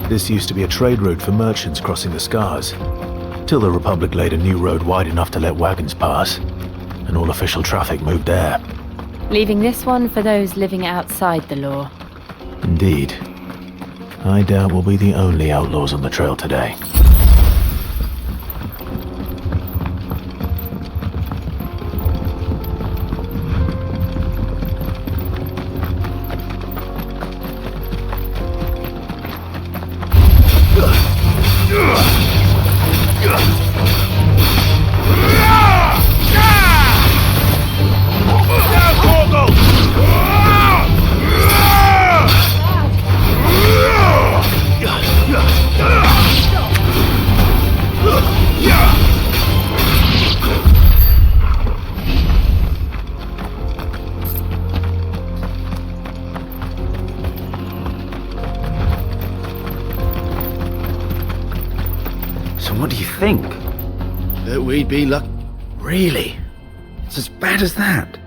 This used to be a trade route for merchants crossing the Scars, till the Republic laid a new road wide enough to let wagons pass, and all official traffic moved there. Leaving this one for those living outside the law. Indeed. I doubt we'll be the only outlaws on the trail today. So what do you think? That we'd be lucky. Really? It's as bad as that?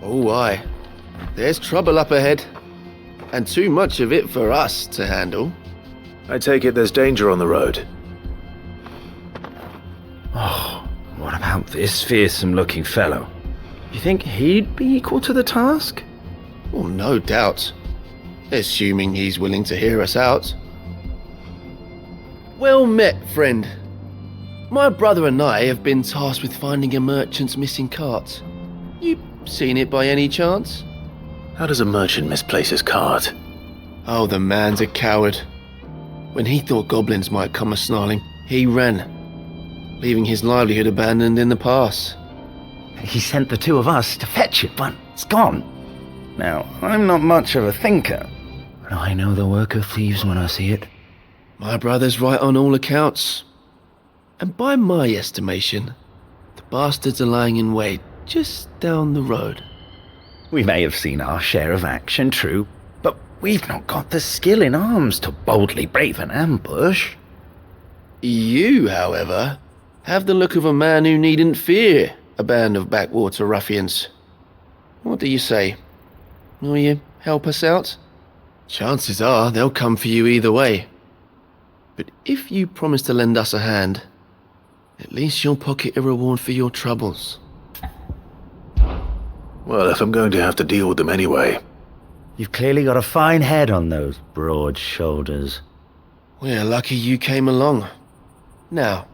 Oh, aye. There's trouble up ahead. And too much of it for us to handle. I take it there's danger on the road. Oh, what about this fearsome-looking fellow? You think he'd be equal to the task? Well, no doubt. Assuming he's willing to hear us out. Well met, friend. My brother and I have been tasked with finding a merchant's missing cart. You seen it by any chance? How does a merchant misplace his cart? Oh, the man's a coward. When he thought goblins might come a-snarling, he ran, leaving his livelihood abandoned in the pass. He sent the two of us to fetch it, but it's gone. Now, I'm not much of a thinker, but I know the work of thieves when I see it. My brother's right on all accounts. And by my estimation, the bastards are lying in wait just down the road. We may have seen our share of action, true, but we've not got the skill in arms to boldly brave an ambush. You, however, have the look of a man who needn't fear a band of backwater ruffians. What do you say? Will you help us out? Chances are they'll come for you either way. But if you promise to lend us a hand, at least you'll pocket a reward for your troubles. Well, if I'm going to have to deal with them anyway. You've clearly got a fine head on those broad shoulders. We're lucky you came along. Now,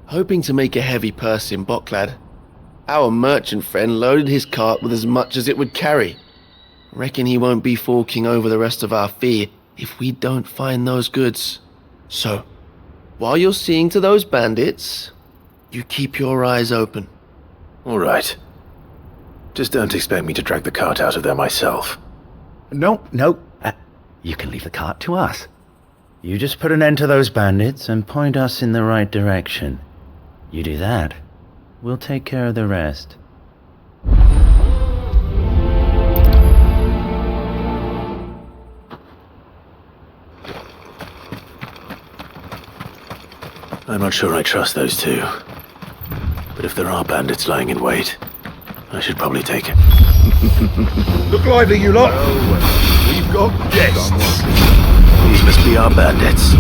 hoping to make a heavy purse in Boklad, our merchant friend loaded his cart with as much as it would carry. Reckon he won't be forking over the rest of our fee if we don't find those goods. So, while you're seeing to those bandits, you keep your eyes open. All right. Just don't expect me to drag the cart out of there myself. No. You can leave the cart to us. You just put an end to those bandits and point us in the right direction. You do that, we'll take care of the rest. I'm not sure I trust those two. But if there are bandits lying in wait, I should probably take it. Look lively, you lot! We've got guests! These must be our bandits.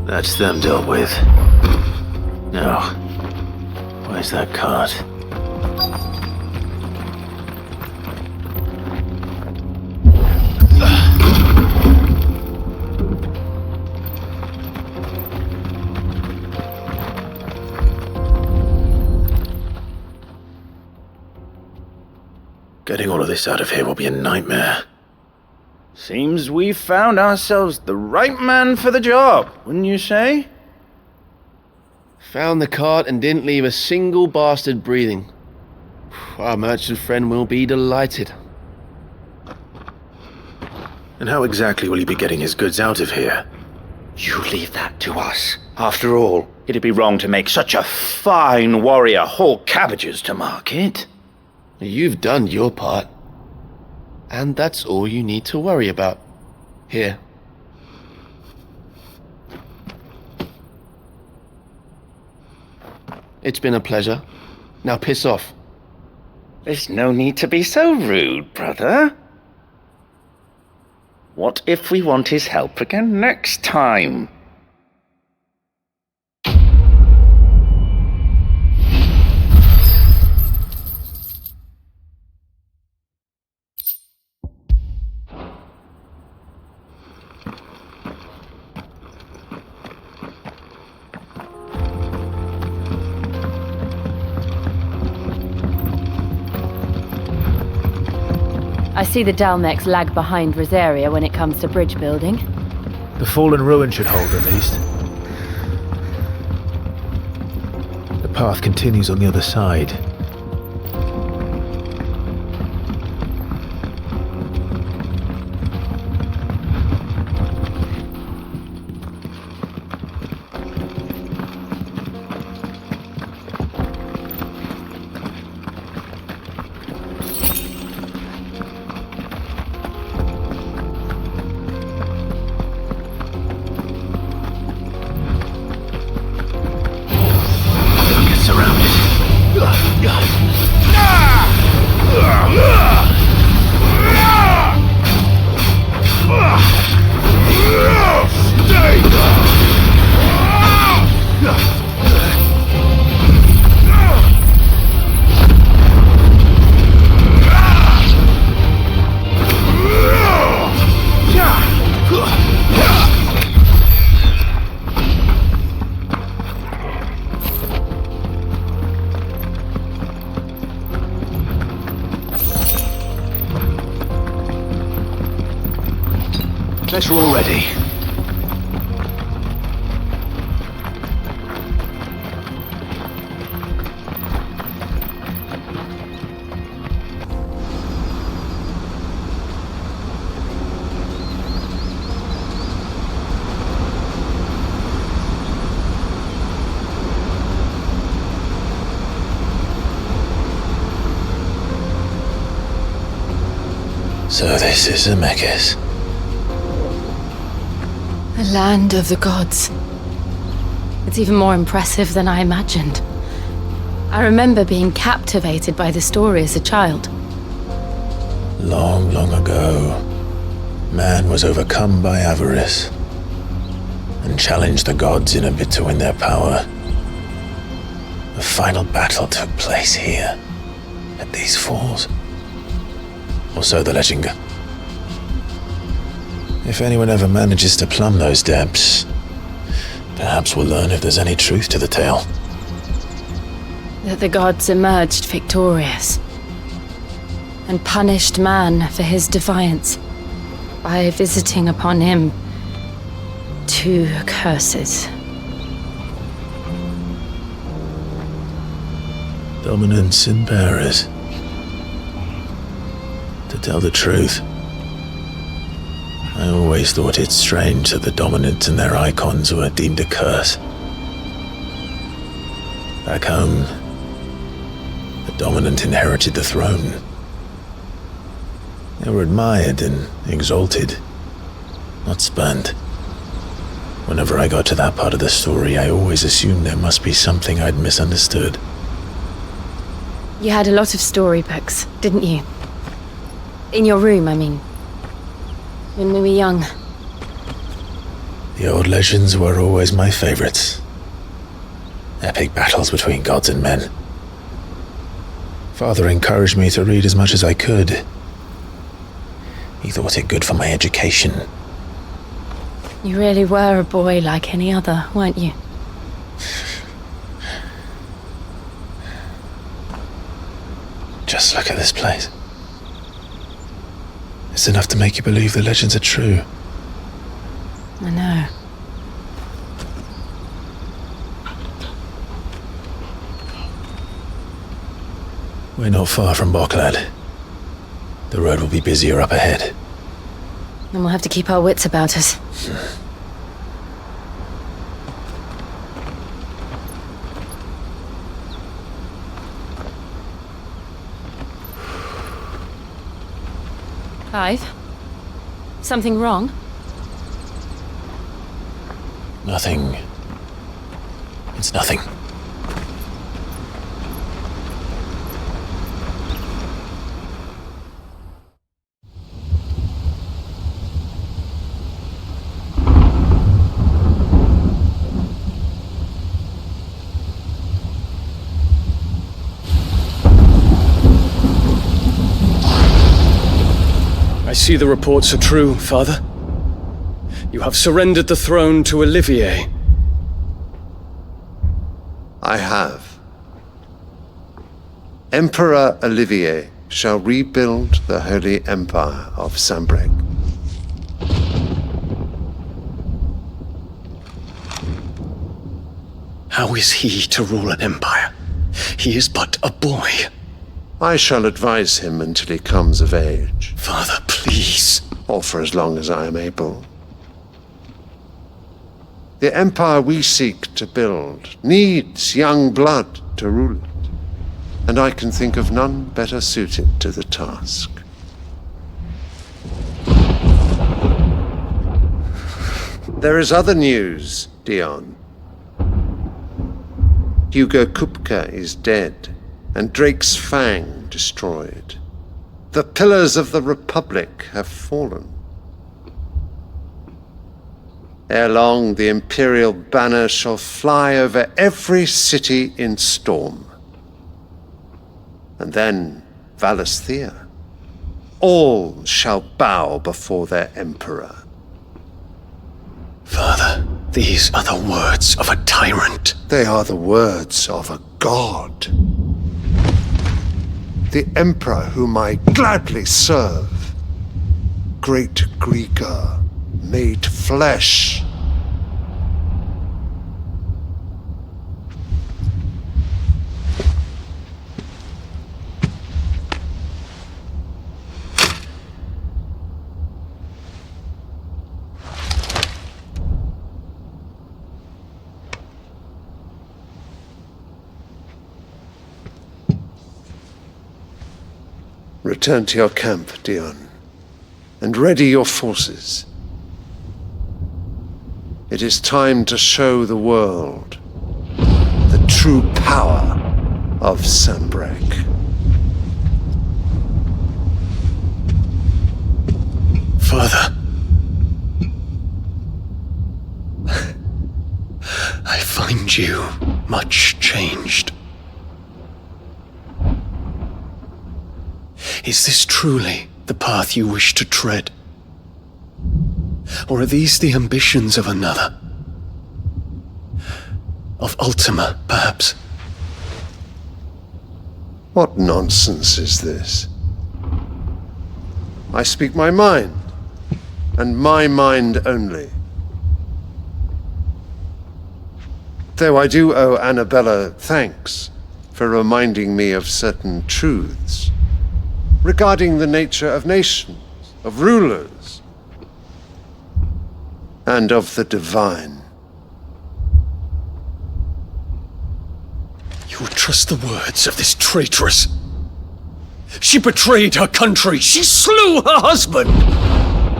That's them dealt with. Now, where's that cart? Getting all of this out of here will be a nightmare. Seems we've found ourselves the right man for the job, wouldn't you say? Found the cart and didn't leave a single bastard breathing. Our merchant friend will be delighted. And how exactly will he be getting his goods out of here? You leave that to us. After all, it'd be wrong to make such a fine warrior haul cabbages to market. You've done your part. And that's all you need to worry about. Here. It's been a pleasure. Now piss off. There's no need to be so rude, brother. What if we want his help again next time? I see the Dalmex lag behind Rosaria when it comes to bridge building. The fallen ruin should hold at least. The path continues on the other side. Guess we're all ready. So this is Zemeckis. The land of the gods. It's even more impressive than I imagined. I remember being captivated by the story as a child. Long, long ago, man was overcome by avarice and challenged the gods in a bid to win their power. The final battle took place here, at these falls. Or so the legend goes. If anyone ever manages to plumb those depths, perhaps we'll learn if there's any truth to the tale. That the gods emerged victorious and punished man for his defiance by visiting upon him 2 curses. Dominance and bearers. To tell the truth, I always thought it strange that the dominant and their Eikons were deemed a curse. Back home, the dominant inherited the throne. They were admired and exalted, not spurned. Whenever I got to that part of the story, I always assumed there must be something I'd misunderstood. You had a lot of storybooks, didn't you? In your room, I mean. When we were young. The old legends were always my favorites. Epic battles between gods and men. Father encouraged me to read as much as I could. He thought it good for my education. You really were a boy like any other, weren't you? Just look at this place. It's enough to make you believe the legends are true. I know. We're not far from Boklad. The road will be busier up ahead. Then we'll have to keep our wits about us. Clive? Something wrong? Nothing. It's nothing. I see the reports are true, Father. You have surrendered the throne to Olivier. I have. Emperor Olivier shall rebuild the Holy Empire of Sambrec. How is he to rule an empire? He is but a boy. I shall advise him until he comes of age, Father, please. or for as long as I am able. The empire we seek to build needs young blood to rule it, and I can think of none better suited to the task. There is other news, Dion. Hugo Kupka is dead, and Drake's Fang destroyed. The pillars of the Republic have fallen. Ere long, the Imperial banner shall fly over every city in Storm. And then, Valisthea. All shall bow before their Emperor. Father, these are the words of a tyrant. They are the words of a god. The Emperor whom I gladly serve. Great Greeker, made flesh. Return to your camp, Dion, and ready your forces. It is time to show the world the true power of Sambrec. Father. I find you much changed. Is this truly the path you wish to tread? Or are these the ambitions of another? Of Ultima, perhaps? What nonsense is this? I speak my mind, and my mind only. Though I do owe Annabella thanks for reminding me of certain truths regarding the nature of nations, of rulers, and of the divine. You would trust the words of this traitress? She betrayed her country! She slew her husband!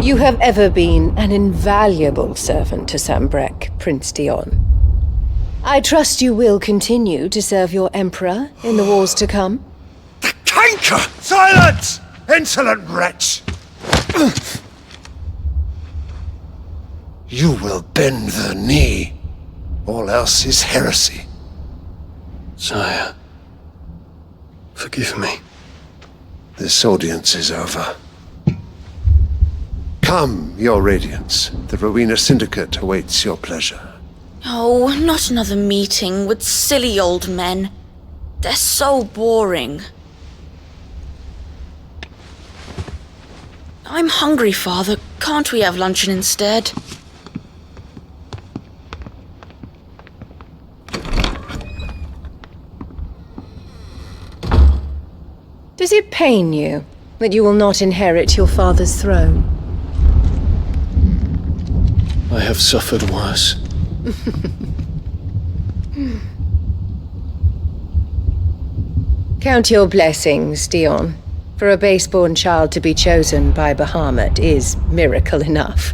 You have ever been an invaluable servant to Sambrec, Prince Dion. I trust you will continue to serve your Emperor in the wars to come. Wanker! Silence! Insolent wretch! You will bend the knee. All else is heresy. Sire, forgive me. This audience is over. Come, your radiance. The Rowena Syndicate awaits your pleasure. Oh, not another meeting with silly old men. They're so boring. I'm hungry, Father. Can't we have luncheon instead? Does it pain you that you will not inherit your father's throne? I have suffered worse. Count your blessings, Dion. For a base-born child to be chosen by Bahamut is miracle enough.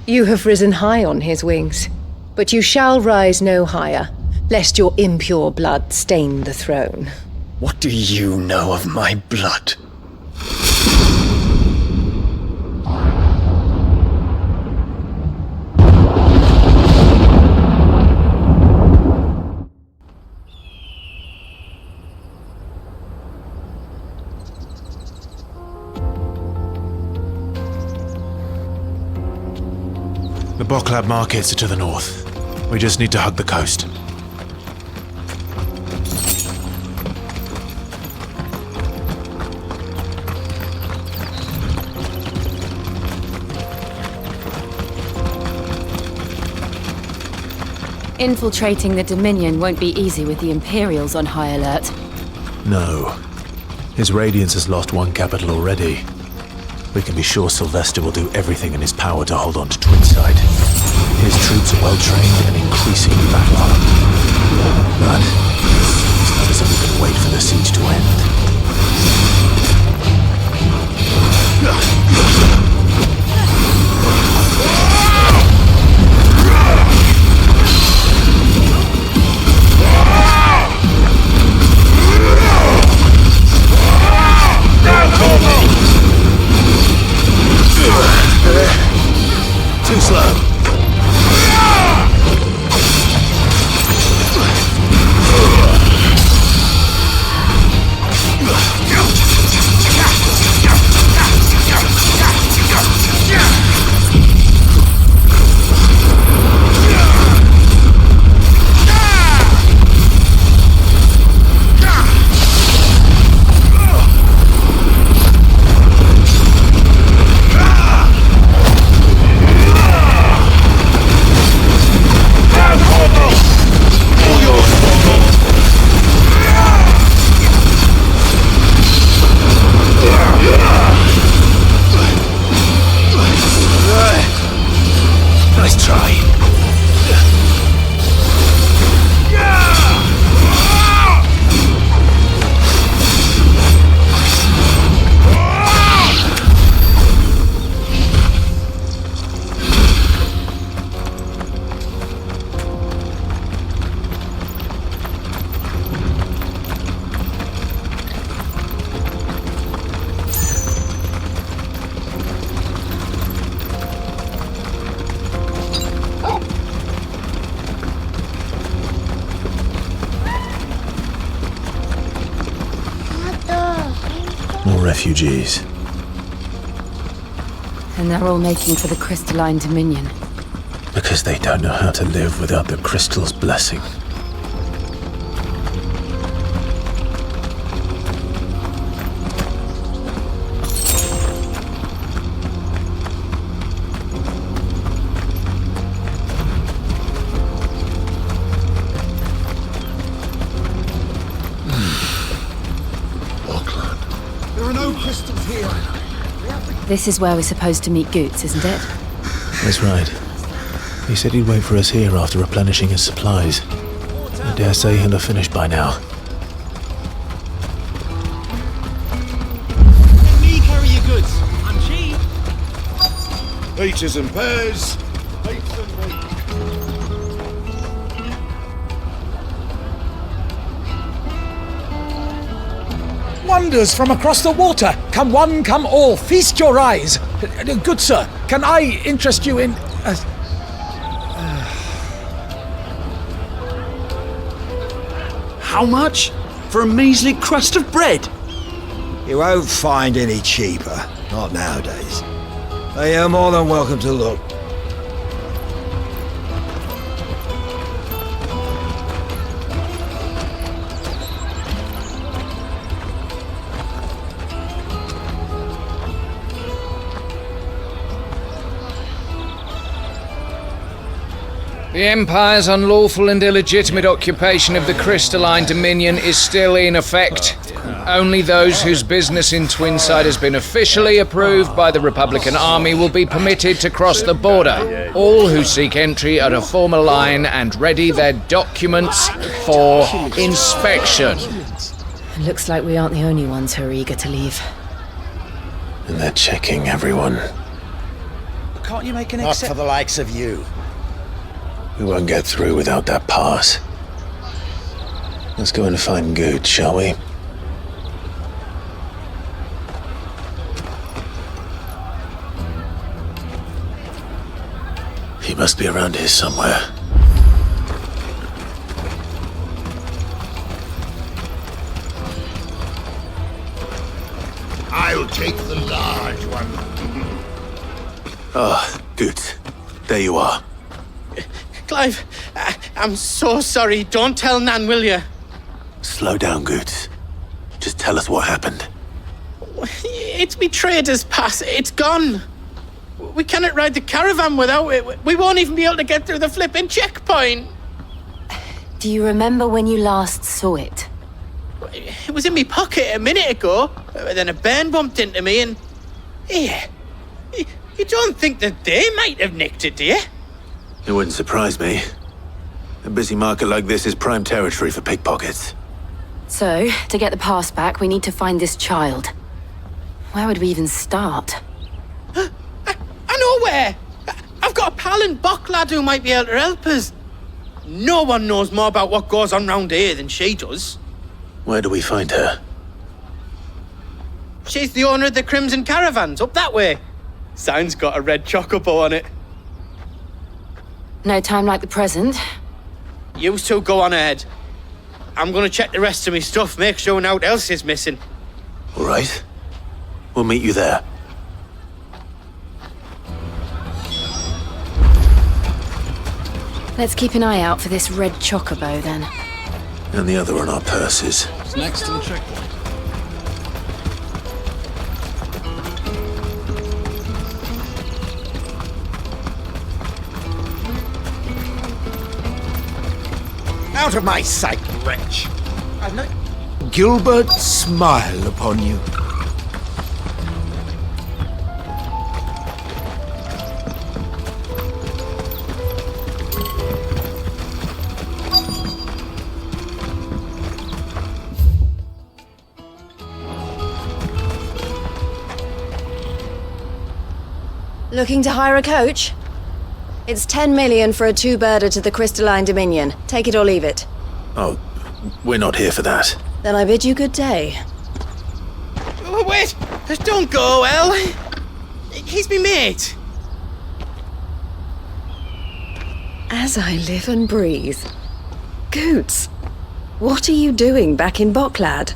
You have risen high on his wings, but you shall rise no higher, lest your impure blood stain the throne. What do you know of my blood? The Boklab markets are to the north. We just need to hug the coast. Infiltrating the Dominion won't be easy with the Imperials on high alert. No. His Radiance has lost one capital already. We can be sure Sylvester will do everything in his power to hold on to Twinside. His troops are well-trained and increasingly battle-hardened. But it's not as if we can wait for the siege to end. Too slow. Nice try. More refugees. And they're all making for the crystalline Dominion. Because they don't know how to live without the crystal's blessing. This is where we're supposed to meet Goetz, isn't it? That's right. He said he'd wait for us here after replenishing his supplies. I dare say he'll have finished by now. Let me carry your goods. I'm cheap. Peaches and pears. Dates and wheat. wonders from across the water. Come one, come all, feast your eyes. Good sir, can I interest you in... How much? For a measly crust of bread? You won't find any cheaper. Not nowadays. But you're more than welcome to look. The Empire's unlawful and illegitimate occupation of the crystalline dominion is still in effect. Only those whose business in Twinside has been officially approved by the Republican Army will be permitted to cross the border. All who seek entry are to form a line and ready their documents for inspection. It looks like we aren't the only ones who are eager to leave. And they're checking everyone. Can't you make an Not for the likes of you. We won't get through without that pass. Let's go and find Goetz, shall we? He must be around here somewhere. I'll take the large one. Ah, Goetz. There you are. Clive, I'm so sorry. Don't tell Nan, will you? Slow down, Goetz. Just tell us what happened. It's me trader's pass. It's gone. We cannot ride the caravan without it. We won't even be able to get through the flipping checkpoint. Do you remember when you last saw it? It was in my pocket a minute ago. Then a bairn bumped into me and... Yeah. You don't think that they might have nicked it, do you? It wouldn't surprise me. A busy market like this is prime territory for pickpockets. So, to get the pass back, we need to find this child. Where would we even start? I know where! I've got a pal in Bock lad who might be able to help us. No one knows more about what goes on round here than she does. Where do we find her? She's the owner of the Crimson Caravans, up that way. Sign's got a red chocobo on it. No time like the present. You two go on ahead. I'm gonna check the rest of my stuff, make sure naught else is missing. All right. We'll meet you there. Let's keep an eye out for this red chocobo, then. And the other on our purses. It's next to the checkpoint. Out of my sight, wretch. I've no... Gilbert, smile upon you. Looking to hire a coach? It's 10 million for a two-birder to the Crystalline Dominion. Take it or leave it. Oh, we're not here for that. Then I bid you good day. Oh, wait! Don't go, El! He's me mate. As I live and breathe. Goetz, what are you doing back in Bocklad?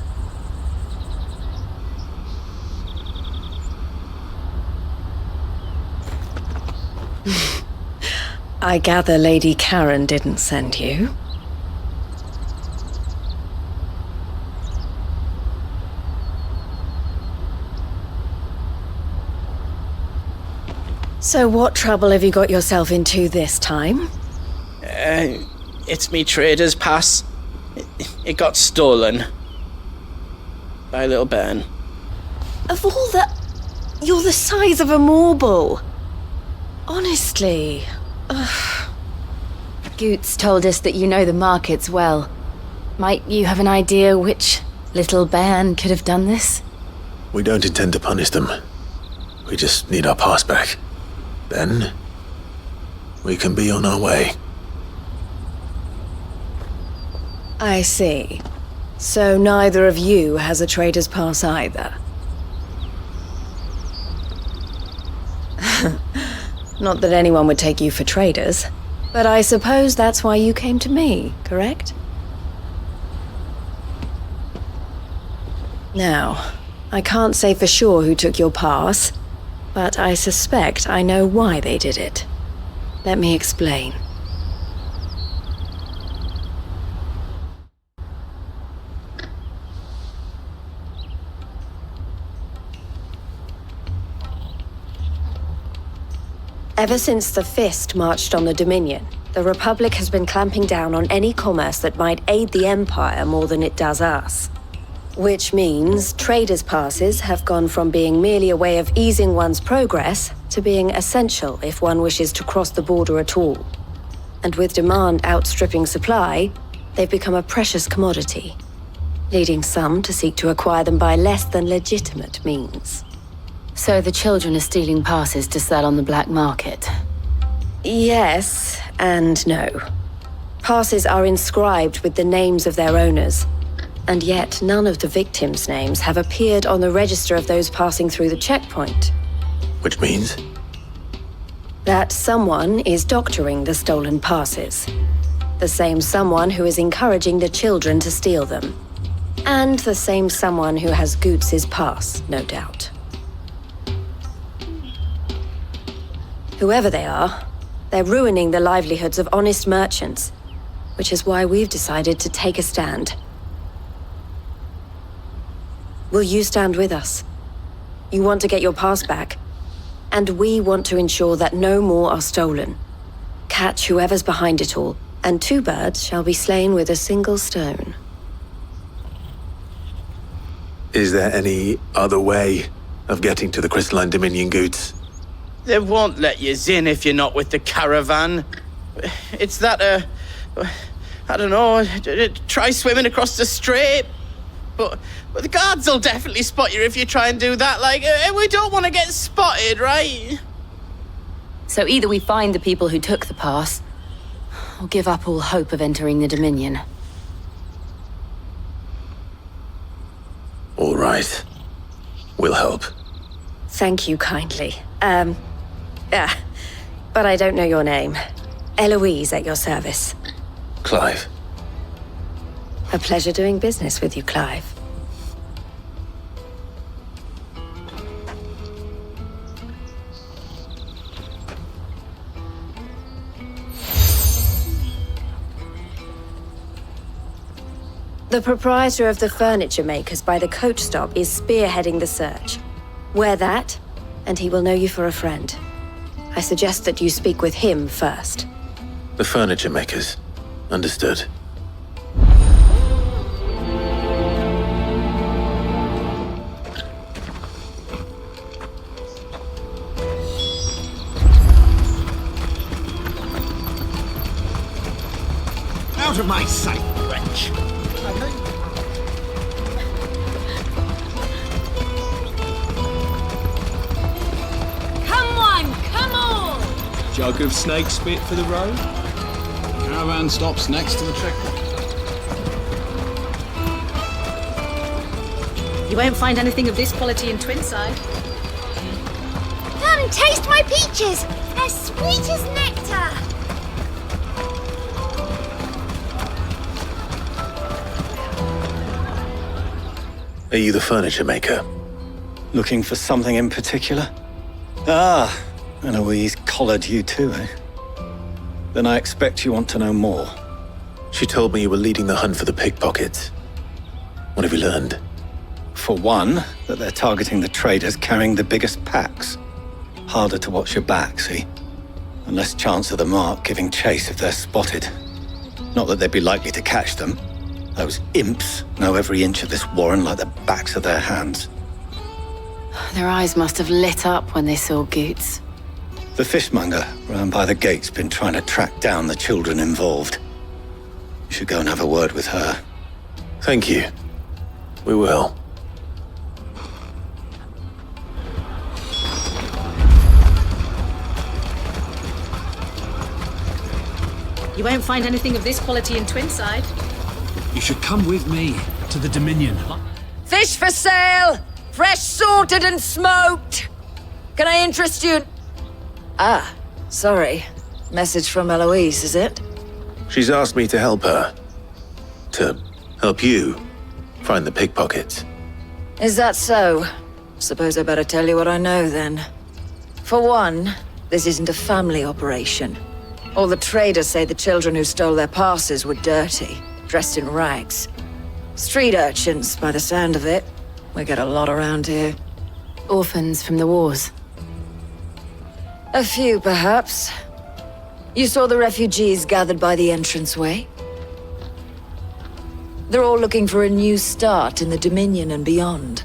I gather Lady Karen didn't send you. So what trouble have you got yourself into this time? It's me trader's pass. It got stolen. By a little bairn. Of all the... You're the size of a marble. Honestly. Ugh. Goetz told us that you know the markets well. Might you have an idea which little bairn could have done this? We don't intend to punish them. We just need our pass back. Then, we can be on our way. I see. So neither of you has a trader's pass either? Not that anyone would take you for traders, but I suppose that's why you came to me, correct? Now, I can't say for sure who took your pass, but I suspect I know why they did it. Let me explain. Ever since the Fist marched on the Dominion, the Republic has been clamping down on any commerce that might aid the Empire more than it does us. Which means traders' passes have gone from being merely a way of easing one's progress to being essential if one wishes to cross the border at all. And with demand outstripping supply, they've become a precious commodity, leading some to seek to acquire them by less than legitimate means. So the children are stealing passes to sell on the black market? Yes, and no. Passes are inscribed with the names of their owners, and yet none of the victims' names have appeared on the register of those passing through the checkpoint. Which means? That someone is doctoring the stolen passes. The same someone who is encouraging the children to steal them. And the same someone who has Goetz's pass, no doubt. Whoever they are, they're ruining the livelihoods of honest merchants, which is why we've decided to take a stand. Will you stand with us? You want to get your pass back, and we want to ensure that no more are stolen. Catch whoever's behind it all, and 2 birds shall be slain with a single stone. Is there any other way of getting to the Crystalline Dominion, Goetz? They won't let you in if you're not with the caravan. It's that, I don't know, try swimming across the strait. But the guards will definitely spot you if you try and do that. Like, we don't want to get spotted, right? So either we find the people who took the pass, or give up all hope of entering the Dominion. All right. We'll help. Thank you kindly. But I don't know your name. Eloise at your service. Clive. A pleasure doing business with you, Clive. The proprietor of the furniture makers by the coach stop is spearheading the search. Wear that, and he will know you for a friend. I suggest that you speak with him first. The furniture makers. Understood. Out of my sight, wretch! Come on! Jug of snake spit for the road? Caravan stops next to the checkpoint. You won't find anything of this quality in Twinside. Come, taste my peaches! They're sweet as nectar! Are you the furniture maker? Looking for something in particular? Ah, Eloise collared you too, eh? Then I expect you want to know more. She told me you were leading the hunt for the pickpockets. What have you learned? For one, that they're targeting the traders carrying the biggest packs. Harder to watch your back, see? And less chance of the mark giving chase if they're spotted. Not that they'd be likely to catch them. Those imps know every inch of this warren like the backs of their hands. Their eyes must have lit up when they saw Goetz. The fishmonger round by the gate's been trying to track down the children involved. You should go and have a word with her. Thank you. We will. You won't find anything of this quality in Twinside. You should come with me to the Dominion. Fish for sale! Fresh sorted and smoked! Can I interest you? Ah, sorry. Message from Eloise, is it? She's asked me to help her. To help you find the pickpockets. Is that so? Suppose I better tell you what I know then. For one, this isn't a family operation. All the traders say the children who stole their passes were dirty, dressed in rags. Street urchins, by the sound of it. We get a lot around here. Orphans from the wars. A few, perhaps. You saw the refugees gathered by the entranceway? They're all looking for a new start in the Dominion and beyond.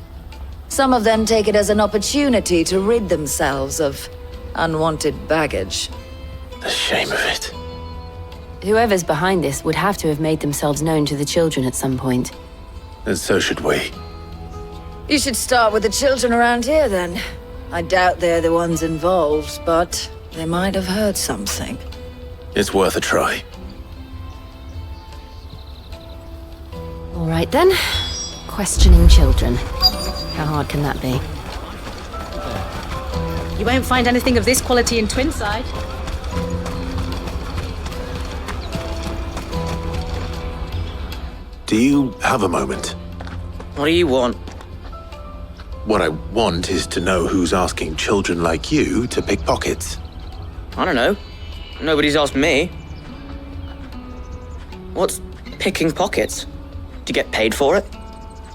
Some of them take it as an opportunity to rid themselves of unwanted baggage. The shame of it. Whoever's behind this would have to have made themselves known to the children at some point. And so should we. You should start with the children around here, then. I doubt they're the ones involved, but they might have heard something. It's worth a try. All right then. Questioning children. How hard can that be? You won't find anything of this quality in Twinside. Do you have a moment? What do you want? What I want is to know who's asking children like you to pick pockets. I don't know. Nobody's asked me. What's picking pockets? Do you get paid for it?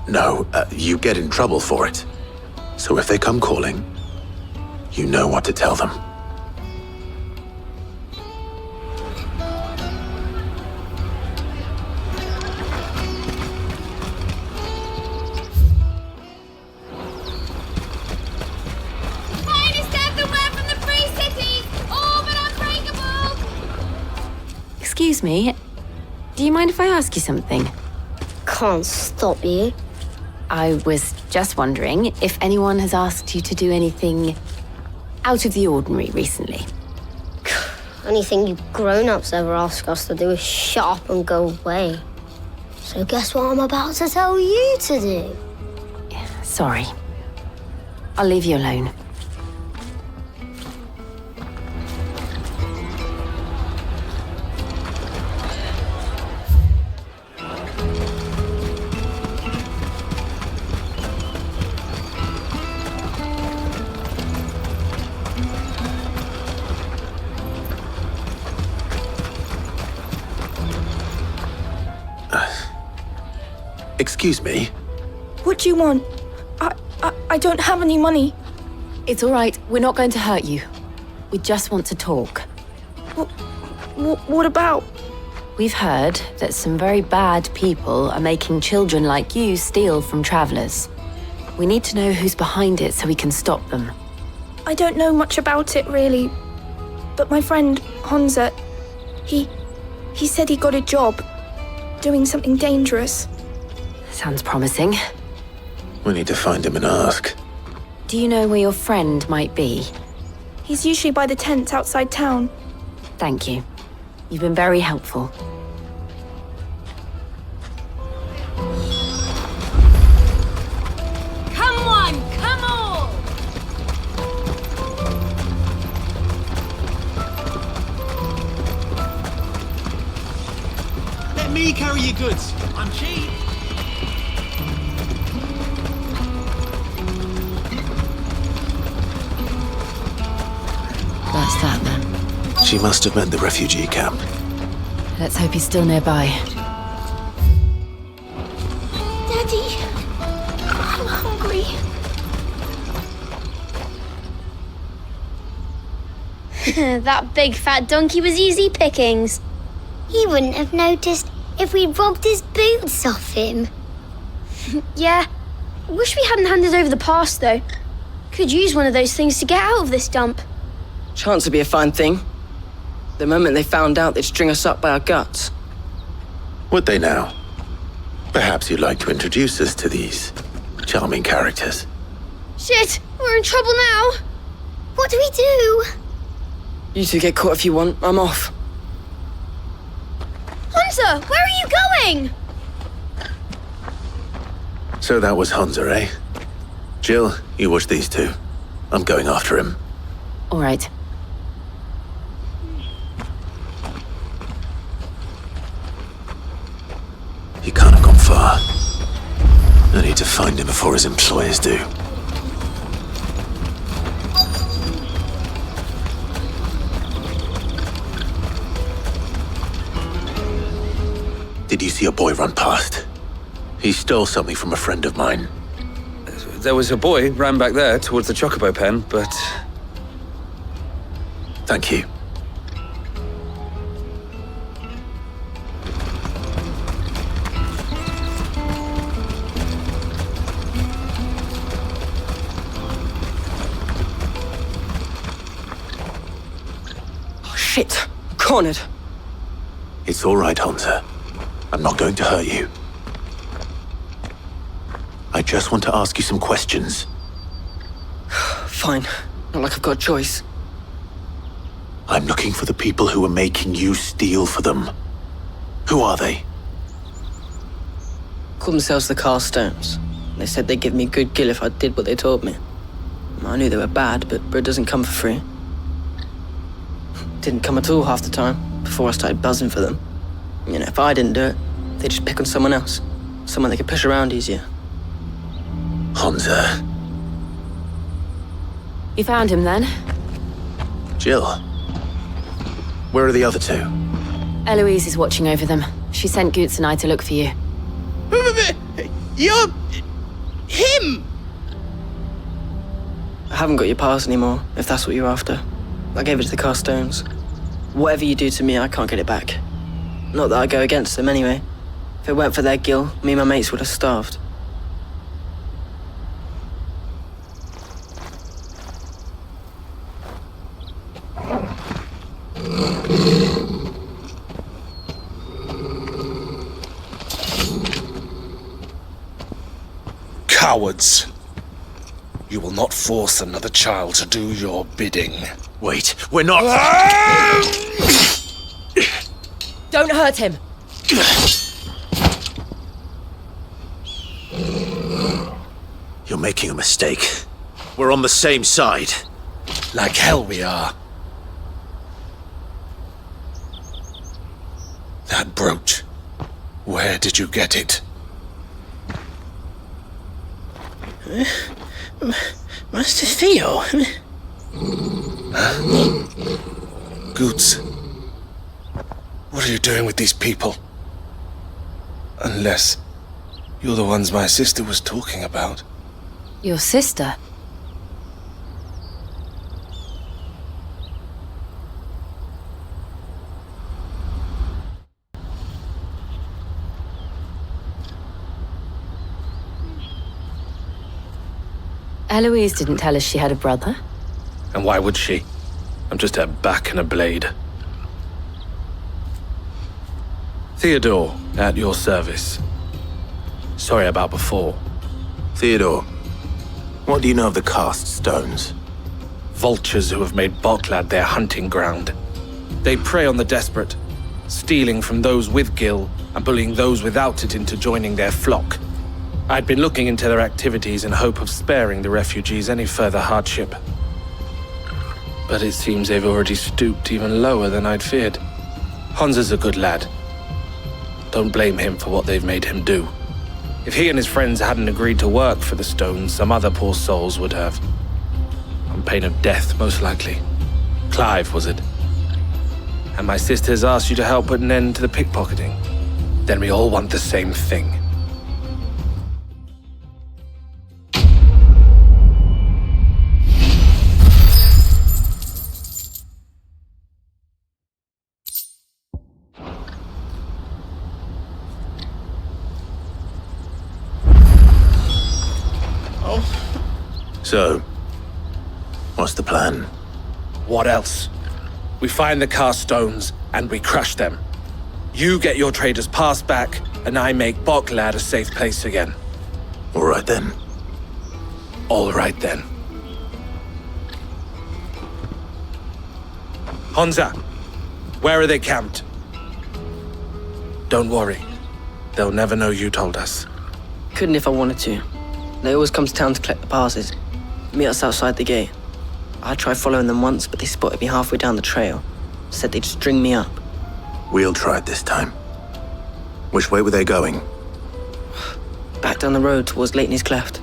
No, you get in trouble for it. So if they come calling, you know what to tell them. Finest everywhere from the free cities, all but unbreakable! Excuse me. Do you mind if I ask you something? Can't stop you. I was just wondering if anyone has asked you to do anything out of the ordinary recently. Anything you grown-ups ever ask us to do is shut up and go away. So guess what I'm about to tell you to do? Sorry. I'll leave you alone. Excuse me? What do you want? I don't have any money. It's all right. We're not going to hurt you. We just want to talk. What about? We've heard that some very bad people are making children like you steal from travelers. We need to know who's behind it so we can stop them. I don't know much about it, really. But my friend, Hansa, he said he got a job doing something dangerous. Sounds promising. We need to find him and ask. Do you know where your friend might be? He's usually by the tents outside town. Thank you. You've been very helpful. Come on, come on! Let me carry your goods. I'm cheap. That's that then. She must have meant the refugee camp. Let's hope he's still nearby. Daddy, I'm hungry. That big fat donkey was easy pickings. He wouldn't have noticed if we robbed his boots off him. Yeah. Wish we hadn't handed over the pass, though. Could use one of those things to get out of this dump. Chance would be a fine thing. The moment they found out, they'd string us up by our guts. Would they now? Perhaps you'd like to introduce us to these charming characters. Shit, we're in trouble now. What do we do? You two get caught if you want. I'm off. Hunter, where are you going? So that was Hansa, eh? Jill, you watch these two. I'm going after him. All right. He can't have gone far. I need to find him before his employers do. Did you see a boy run past? He stole something from a friend of mine. There was a boy ran back there towards the Chocobo pen, but... Thank you. Shit! Cornered! It's all right, Hansa. I'm not going to hurt you. I just want to ask you some questions. Fine. Not like I've got a choice. I'm looking for the people who are making you steal for them. Who are they? Called themselves the Carstones. They said they'd give me good gill if I did what they told me. I knew they were bad, but bread doesn't come for free. Didn't come at all half the time, before I started buzzing for them. You know, if I didn't do it, they'd just pick on someone else. Someone they could push around easier. Hansa. You found him then? Jill. Where are the other two? Eloise is watching over them. She sent Goetz and I to look for you. You're... him! I haven't got your pass anymore, if that's what you're after. I gave it to the Carstones. Whatever you do to me, I can't get it back. Not that I go against them anyway. If it weren't for their gill, me and my mates would have starved. Cowards! You will not force another child to do your bidding. Wait, we're not... Don't hurt him! You're making a mistake. We're on the same side. Like hell we are. That brooch. Where did you get it? Master Theo? Goetz. What are you doing with these people? Unless you're the ones my sister was talking about. Your sister? Eloise didn't tell us she had a brother. And why would she? I'm just her back and a blade. Theodore, at your service. Sorry about before. Theodore, what do you know of the cast stones? Vultures who have made Boklad their hunting ground. They prey on the desperate, stealing from those with gill and bullying those without it into joining their flock. I'd been looking into their activities in hope of sparing the refugees any further hardship. But it seems they've already stooped even lower than I'd feared. Hansa's a good lad. Don't blame him for what they've made him do. If he and his friends hadn't agreed to work for the stones, some other poor souls would have. On pain of death, most likely. Clive, was it? And my sisters asked you to help put an end to the pickpocketing. Then we all want the same thing. So, what's the plan? What else? We find the cast stones and we crush them. You get your traders pass back, and I make Boklad a safe place again. All right then. All right then. Hansa, where are they camped? Don't worry. They'll never know you told us. Couldn't if I wanted to. They always come to town to collect the passes. Meet us outside the gate. I tried following them once, but they spotted me halfway down the trail. Said they'd string me up. We'll try it this time. Which way were they going? Back down the road towards Leighton's Cleft.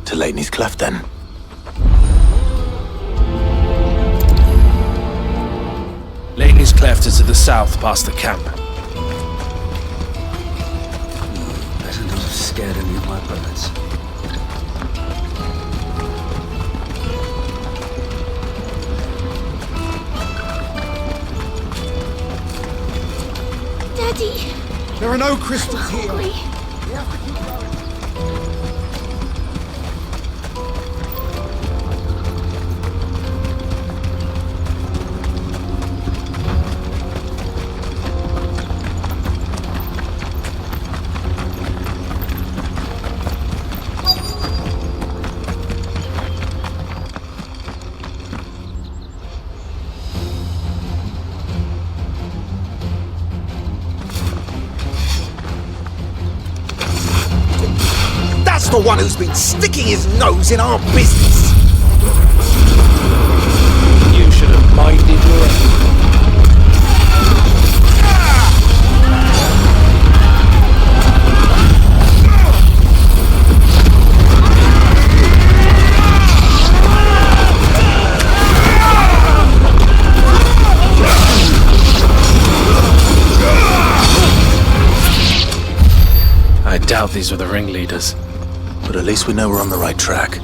To Leighton's Cleft, then. Leighton's Cleft is to the south, past the camp. Better not have scared any of my birds. Daddy. There are no crystals here. Hungry. We have to keep going. That's the one who's been sticking his nose in our business. You should have minded your own. I doubt these were the ringleaders. But at least we know we're on the right track.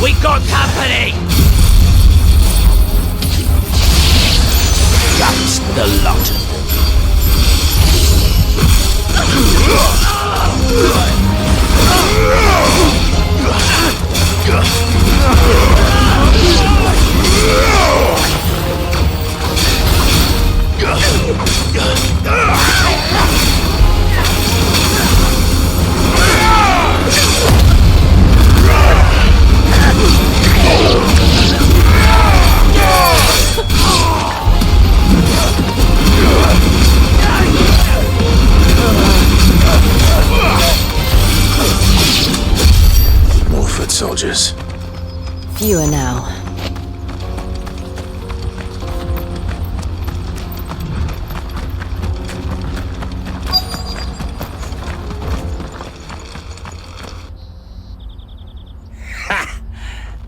We got company! That's the lot. Soldiers. Fewer now.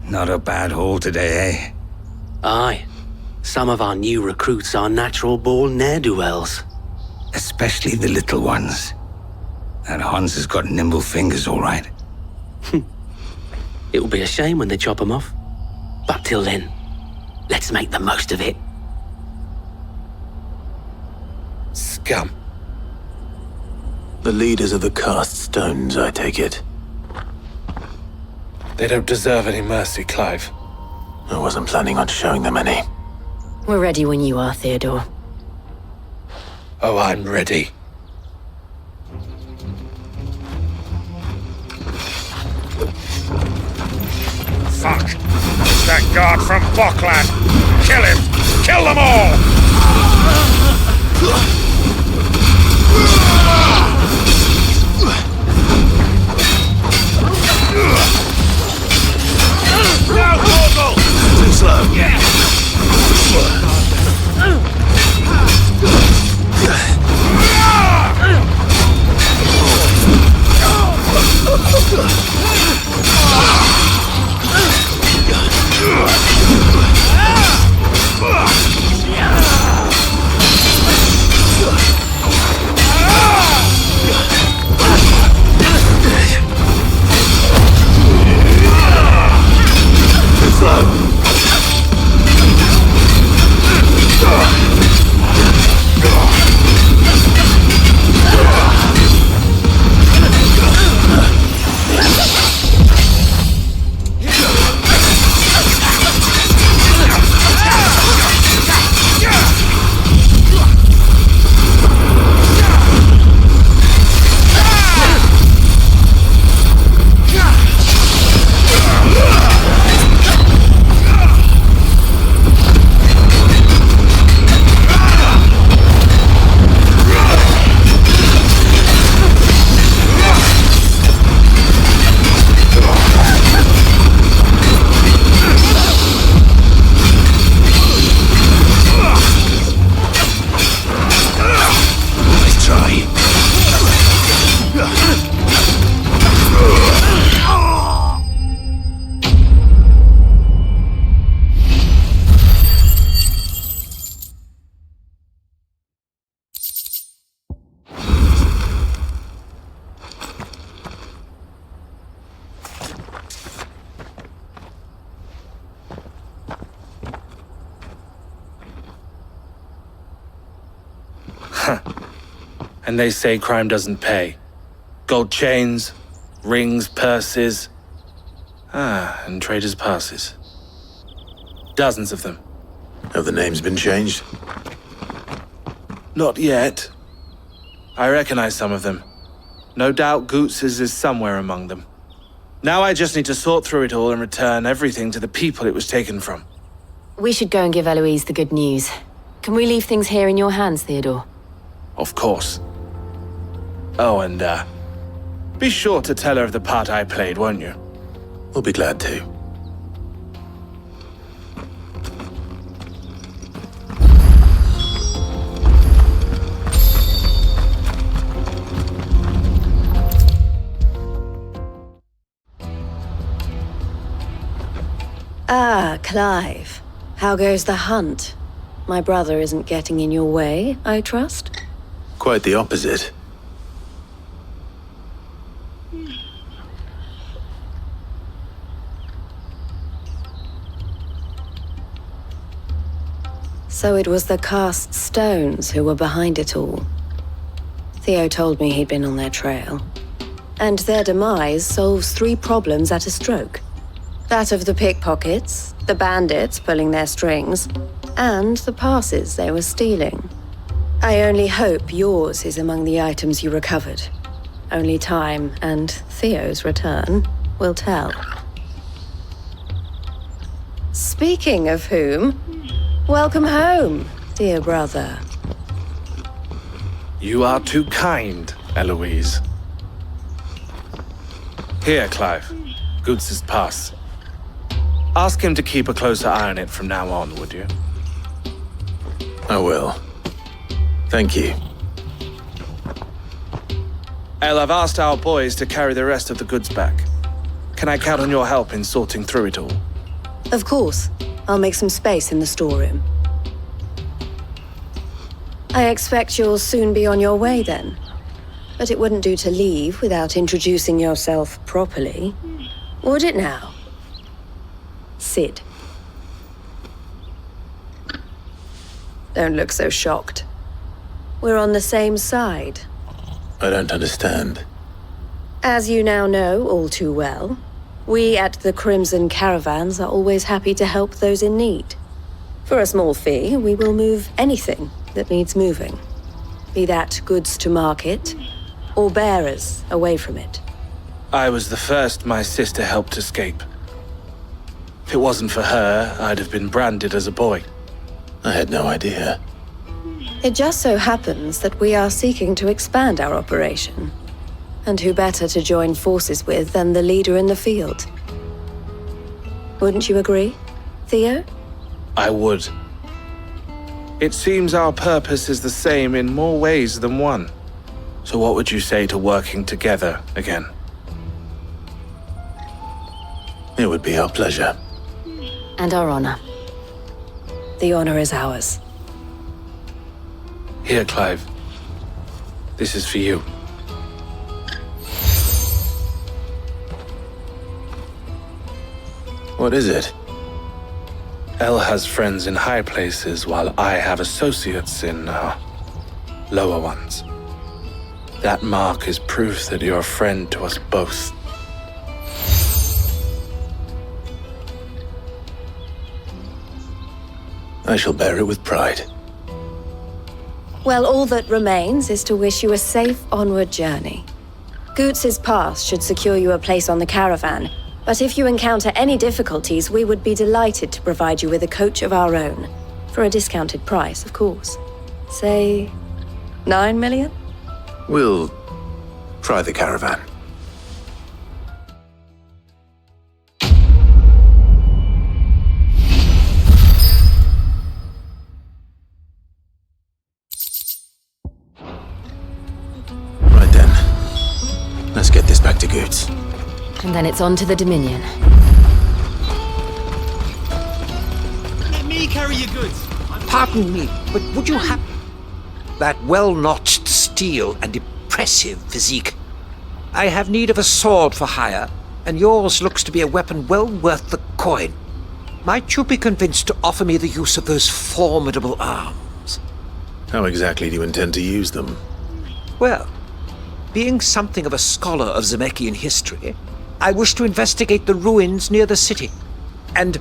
Not a bad haul today, eh? Aye. Some of our new recruits are natural-born ne'er-do-wells. Especially the little ones. That Hans has got nimble fingers, all right. It'll be a shame when they chop them off. But till then, let's make the most of it. Scum. The leaders of the cast stones, I take it. They don't deserve any mercy, Clive. I wasn't planning on showing them any. We're ready when you are, Theodore. Oh, I'm ready. Fuck! It's that guard from Bokland! Kill him! Kill them all! No, Morgul! Too slow. Yeah. And they say crime doesn't pay. Gold chains, rings, purses. And traders' passes. Dozens of them. Have the names been changed? Not yet. I recognize some of them. No doubt Goetz's is somewhere among them. Now I just need to sort through it all and return everything to the people it was taken from. We should go and give Eloise the good news. Can we leave things here in your hands, Theodore? Of course. Oh, and be sure to tell her of the part I played, won't you? We'll be glad to. Ah, Clive. How goes the hunt? My brother isn't getting in your way, I trust? Quite the opposite. So it was the cast stones who were behind it all. Theo told me he'd been on their trail. And their demise solves 3 problems at a stroke. That of the pickpockets, the bandits pulling their strings, and the passes they were stealing. I only hope yours is among the items you recovered. Only time and Theo's return will tell. Speaking of whom, welcome home, dear brother. You are too kind, Eloise. Here, Clive. Goetz's pass. Ask him to keep a closer eye on it from now on, would you? I will. Thank you. El, I've asked our boys to carry the rest of the goods back. Can I count on your help in sorting through it all? Of course. I'll make some space in the storeroom. I expect you'll soon be on your way then. But it wouldn't do to leave without introducing yourself properly. Would it now? Sid. Don't look so shocked. We're on the same side. I don't understand. As you now know all too well, we at the Crimson Caravans are always happy to help those in need. For a small fee, we will move anything that needs moving. Be that goods to market, or bearers away from it. I was the first my sister helped escape. If it wasn't for her, I'd have been branded as a boy. I had no idea. It just so happens that we are seeking to expand our operation. And who better to join forces with than the leader in the field? Wouldn't you agree, Theo? I would. It seems our purpose is the same in more ways than one. So what would you say to working together again? It would be our pleasure. And our honor. The honor is ours. Here, Clive. This is for you. What is it? El has friends in high places, while I have associates in, lower ones. That mark is proof that you're a friend to us both. I shall bear it with pride. Well, all that remains is to wish you a safe onward journey. Goetz's pass should secure you a place on the caravan, but if you encounter any difficulties, we would be delighted to provide you with a coach of our own. For a discounted price, of course. Say, 9 million? We'll try the caravan. Right then. Let's get this back to Goetz. And then it's on to the Dominion. Let me carry your goods. Pardon me, but would you have that well-notched steel and impressive physique? I have need of a sword for hire, and yours looks to be a weapon well worth the coin. Might you be convinced to offer me the use of those formidable arms? How exactly do you intend to use them? Well, being something of a scholar of Zemeckis history, I wish to investigate the ruins near the city. And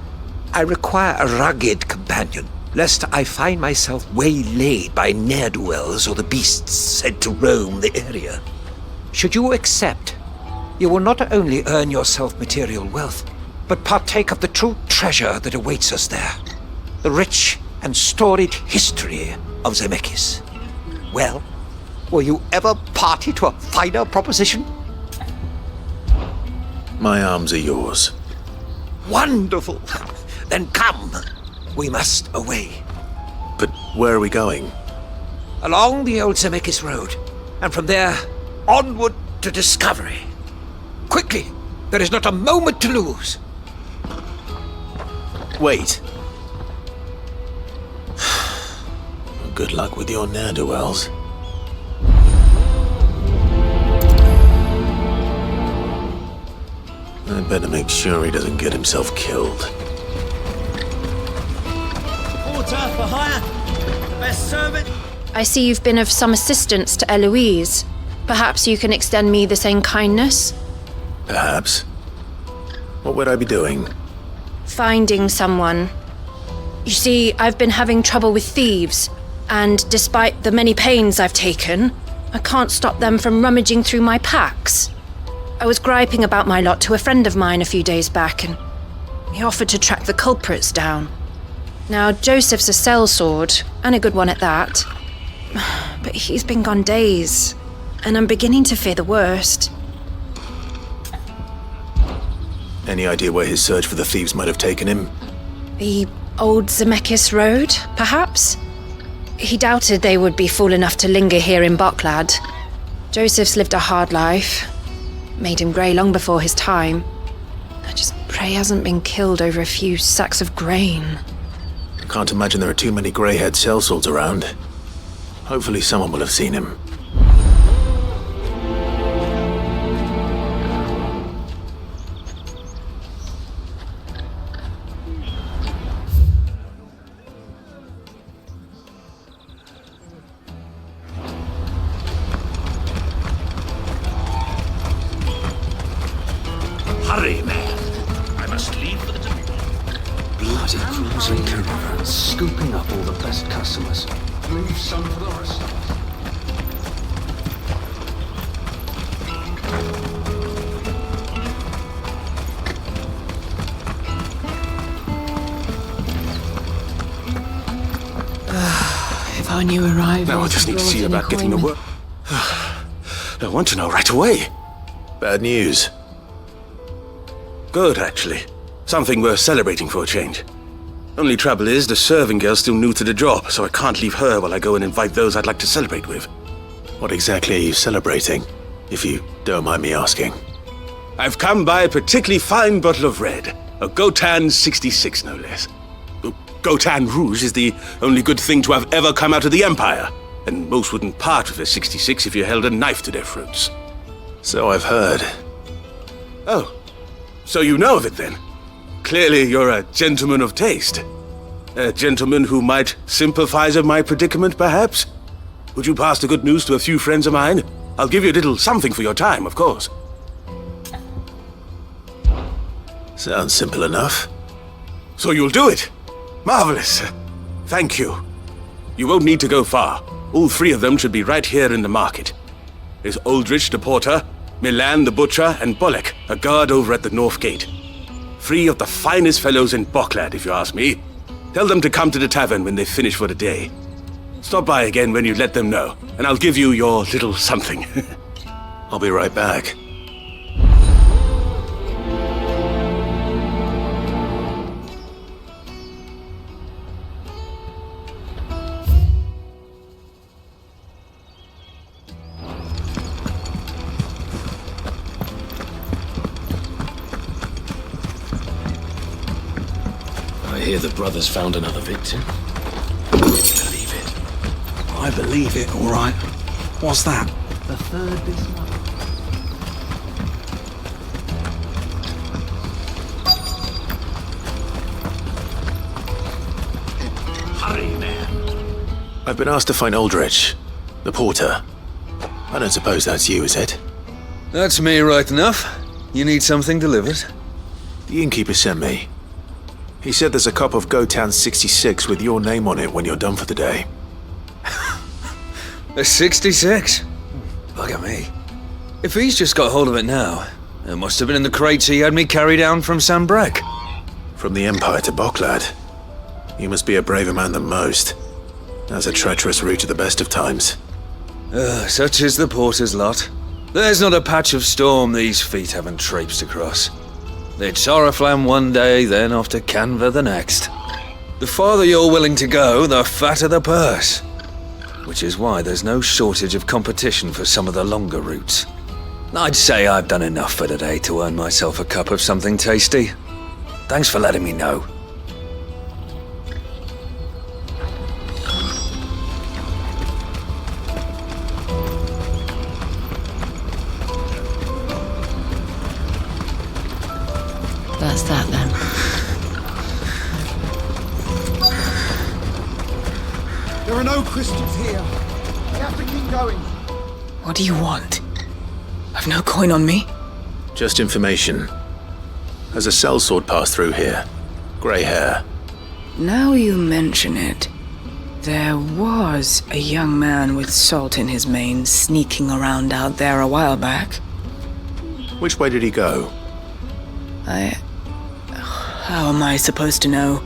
I require a rugged companion, lest I find myself waylaid by ne'er-do-wells or the beasts said to roam the area. Should you accept, you will not only earn yourself material wealth, but partake of the true treasure that awaits us there. The rich and storied history of Zemeckis. Well, were you ever party to a finer proposition? My arms are yours. Wonderful! Then come. We must away. But where are we going? Along the old Zemeckis Road, and from there, onward to discovery. Quickly! There is not a moment to lose. Wait. Good luck with your ne'er-do-wells. I'd better make sure he doesn't get himself killed. Porter for hire. Best servant. I see you've been of some assistance to Eloise. Perhaps you can extend me the same kindness? Perhaps. What would I be doing? Finding someone. You see, I've been having trouble with thieves, and despite the many pains I've taken, I can't stop them from rummaging through my packs. I was griping about my lot to a friend of mine a few days back, and he offered to track the culprits down. Now, Joseph's a sellsword, and a good one at that. But he's been gone days, and I'm beginning to fear the worst. Any idea where his search for the thieves might have taken him? The old Zemeckis Road, perhaps? He doubted they would be fool enough to linger here in Boklad. Joseph's lived a hard life. Made him grey long before his time. I just pray he hasn't been killed over a few sacks of grain. I can't imagine there are too many grey-haired sellswords around. Hopefully someone will have seen him. Hurry, man. I must leave for the Bloody cruising caravans, scooping up all the best customers. Leave some for the rest of us. If I knew arrival... Now I just need to see about getting the work. I want to know right away. Bad news. Good, actually. Something worth celebrating for a change. Only trouble is, the serving girl's still new to the job, so I can't leave her while I go and invite those I'd like to celebrate with. What exactly are you celebrating, if you don't mind me asking? I've come by a particularly fine bottle of red. A Goetz 66, no less. Goetz Rouge is the only good thing to have ever come out of the Empire, and most wouldn't part with a 66 if you held a knife to their throats. So I've heard. Oh. So you know of it, then? Clearly you're a gentleman of taste. A gentleman who might sympathize with my predicament, perhaps? Would you pass the good news to a few friends of mine? I'll give you a little something for your time, of course. Sounds simple enough. So you'll do it? Marvelous. Thank you. You won't need to go far. All three of them should be right here in the market. There's Aldrich the porter, Milan the butcher, and Bolek, a guard over at the north gate. Three of the finest fellows in Boklad, if you ask me. Tell them to come to the tavern when they finish for the day. Stop by again when you let them know, and I'll give you your little something. I'll be right back. I hear the brothers found another victim. Believe it. I believe it, all right. What's that? The third this month. Hurry, man. I've been asked to find Aldrich, the porter. I don't suppose that's you, is it? That's me, right enough. You need something delivered? The innkeeper sent me. He said there's a cup of Goetz 66 with your name on it when you're done for the day. A 66? Bugger me. If he's just got hold of it now, it must have been in the crates he had me carry down from Sanbrek. From the Empire to Boklad. You must be a braver man than most. That's a treacherous route at the best of times. Such is the porter's lot. There's not a patch of storm these feet haven't traipsed across. It's Oriflamme one day, then off to Canva the next. The farther you're willing to go, the fatter the purse. Which is why there's no shortage of competition for some of the longer routes. I'd say I've done enough for today to earn myself a cup of something tasty. Thanks for letting me know. That's that then. There are no crystals here. We have to keep going. What do you want? I've no coin on me. Just information. Has a sellsword passed through here? Grey hair. Now you mention it, there was a young man with salt in his mane sneaking around out there a while back. Which way did he go? How am I supposed to know?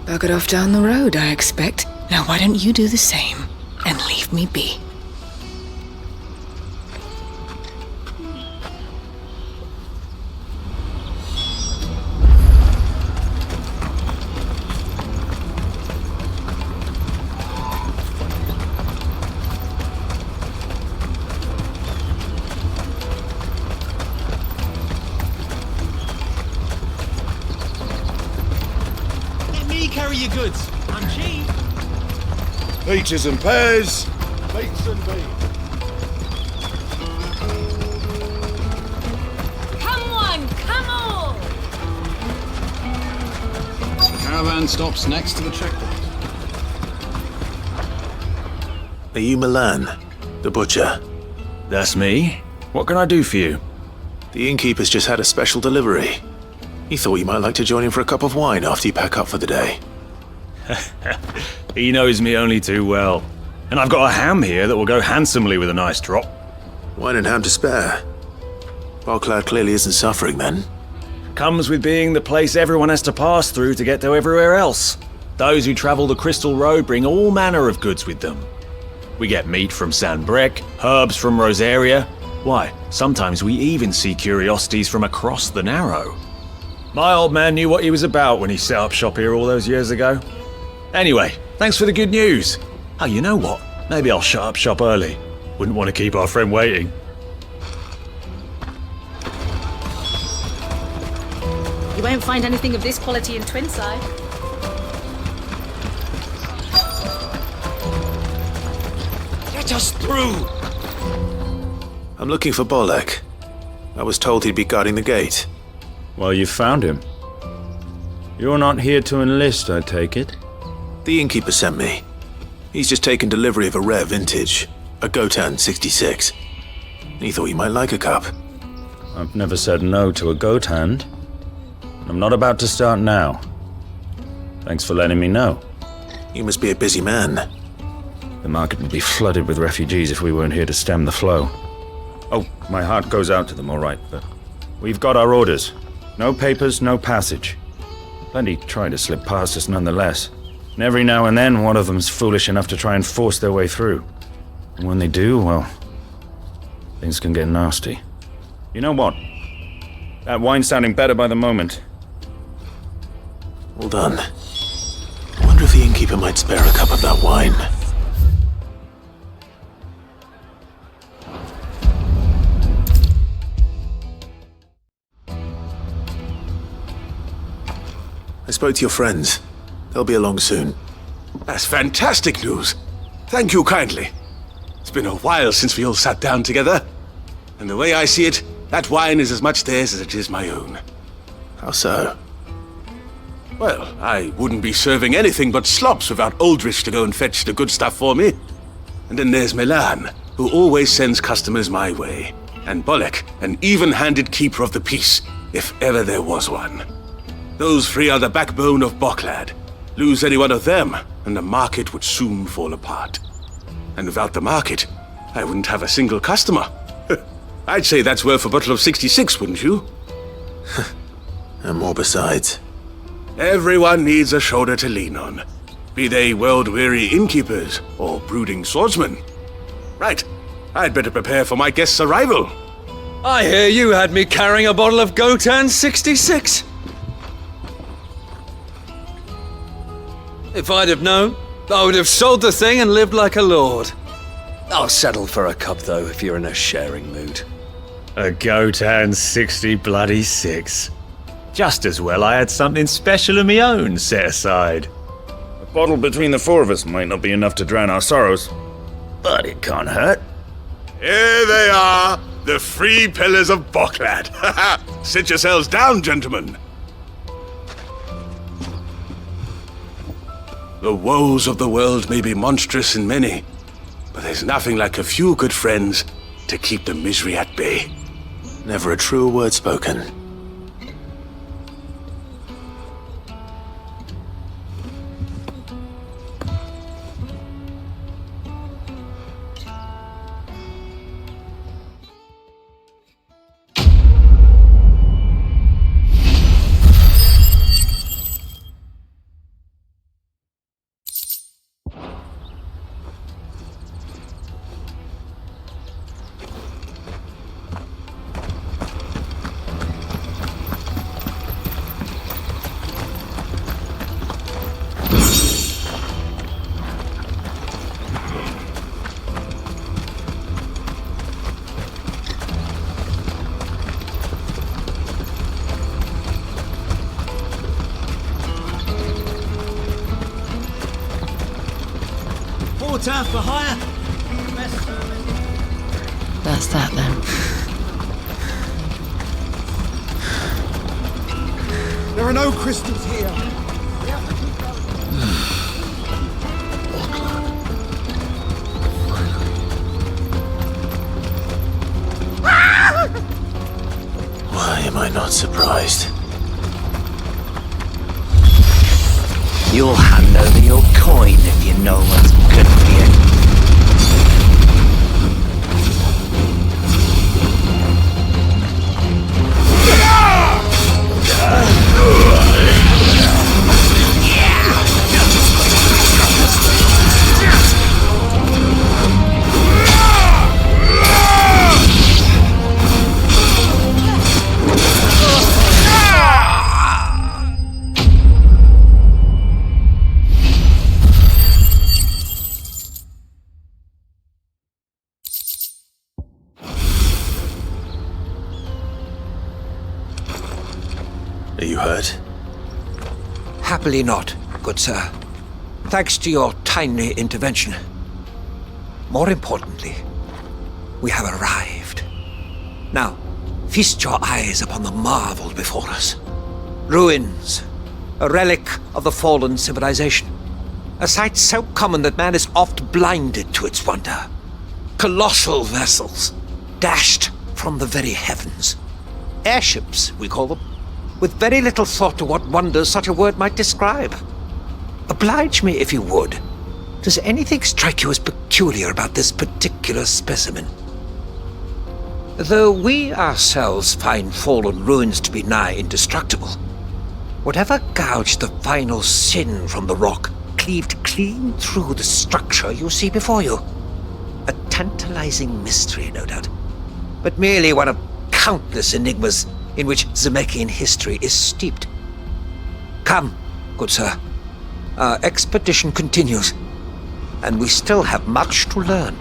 Buggered off down the road, I expect. Now why don't you do the same and leave me be? Carry your goods. I'm cheap. Peaches and pears. Beets and beans. Come on, come on! The caravan stops next to the checkpoint. Are you Milan, the butcher? That's me. What can I do for you? The innkeeper's just had a special delivery. He thought you might like to join him for a cup of wine after you pack up for the day. He knows me only too well. And I've got a ham here that will go handsomely with a nice drop. Wine and ham to spare. Boklad clearly isn't suffering then. Comes with being the place everyone has to pass through to get to everywhere else. Those who travel the Crystal Road bring all manner of goods with them. We get meat from Sanbrek, herbs from Rosaria. Why, sometimes we even see curiosities from across the Narrow. My old man knew what he was about when he set up shop here all those years ago. Anyway, thanks for the good news. Oh, you know what? Maybe I'll shut up shop early. Wouldn't want to keep our friend waiting. You won't find anything of this quality in Twinside. Let us through! I'm looking for Bolek. I was told he'd be guarding the gate. Well, you found him. You're not here to enlist, I take it? The innkeeper sent me. He's just taken delivery of a rare vintage, a Goetz 66. He thought you might like a cup. I've never said no to a goat hand. I'm not about to start now. Thanks for letting me know. You must be a busy man. The market would be flooded with refugees if we weren't here to stem the flow. Oh, my heart goes out to them, all right, but we've got our orders. No papers, no passage. Plenty try to slip past us nonetheless. And every now and then, one of them's foolish enough to try and force their way through. And when they do, well, things can get nasty. You know what? That wine's sounding better by the moment. Well done. I wonder if the innkeeper might spare a cup of that wine. I spoke to your friends. They'll be along soon. That's fantastic news. Thank you kindly. It's been a while since we all sat down together. And the way I see it, that wine is as much theirs as it is my own. How so? Well, I wouldn't be serving anything but slops without Aldrich to go and fetch the good stuff for me. And then there's Milan, who always sends customers my way. And Bolek, an even-handed keeper of the peace, if ever there was one. Those three are the backbone of Boklad. Lose any one of them, and the market would soon fall apart. And without the market, I wouldn't have a single customer. I'd say that's worth a bottle of 66, wouldn't you? And more besides. Everyone needs a shoulder to lean on. Be they world-weary innkeepers or brooding swordsmen. Right, I'd better prepare for my guest's arrival. I hear you had me carrying a bottle of Goetz 66. If I'd have known, I would have sold the thing and lived like a lord. I'll settle for a cup, though, if you're in a sharing mood. A Goetz 66. Just as well I had something special of my own set aside. A bottle between the four of us might not be enough to drown our sorrows, but it can't hurt. Here they are, the three pillars of Boklad. Sit yourselves down, gentlemen. The woes of the world may be monstrous in many, but there's nothing like a few good friends to keep the misery at bay. Never a true word spoken. Porter for hire. That's that then. There are no crystals here. Why am I not surprised? You'll hand over your coin if you know what's good for you. Are you hurt? Happily not, good sir. Thanks to your timely intervention. More importantly, we have arrived. Now, feast your eyes upon the marvel before us. Ruins, a relic of the fallen civilization. A sight so common that man is oft blinded to its wonder. Colossal vessels, dashed from the very heavens. Airships, we call them, with very little thought to what wonders such a word might describe. Oblige me if you would. Does anything strike you as peculiar about this particular specimen? Though we ourselves find fallen ruins to be nigh indestructible, whatever gouged the final sin from the rock cleaved clean through the structure you see before you. A tantalizing mystery, no doubt, but merely one of countless enigmas in which Zemeckis history is steeped. Come, good sir. Our expedition continues, and we still have much to learn.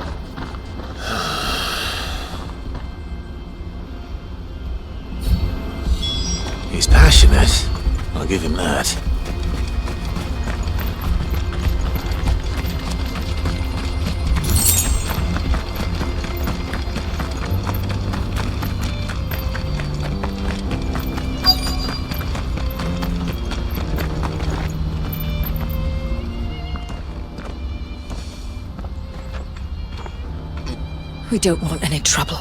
He's passionate. I'll give him that. We don't want any trouble.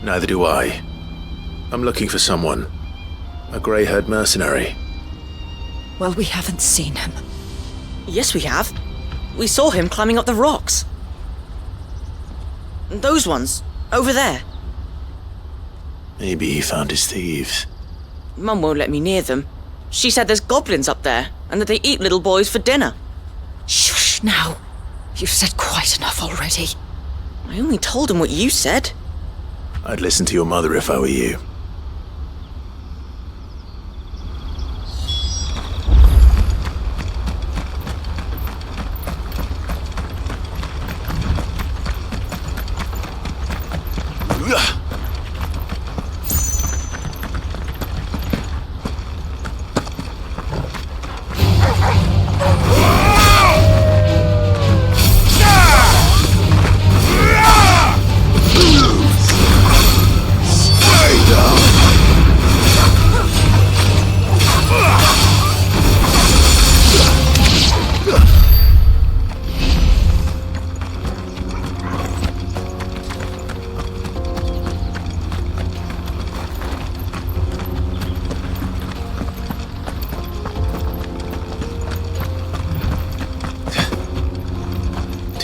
Neither do I. I'm looking for someone. A grey-haired mercenary. Well, we haven't seen him. Yes, we have. We saw him climbing up the rocks. Those ones, over there. Maybe he found his thieves. Mum won't let me near them. She said there's goblins up there, and that they eat little boys for dinner. Shush now. You've said quite enough already. I only told him what you said. I'd listen to your mother if I were you.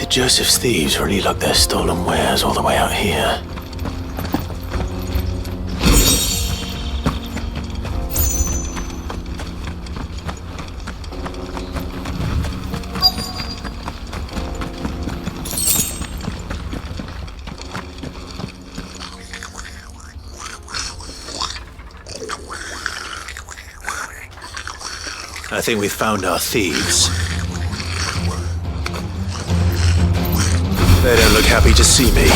Joseph's thieves really lug their stolen wares all the way out here. I think we've found our thieves. They don't look happy to see me.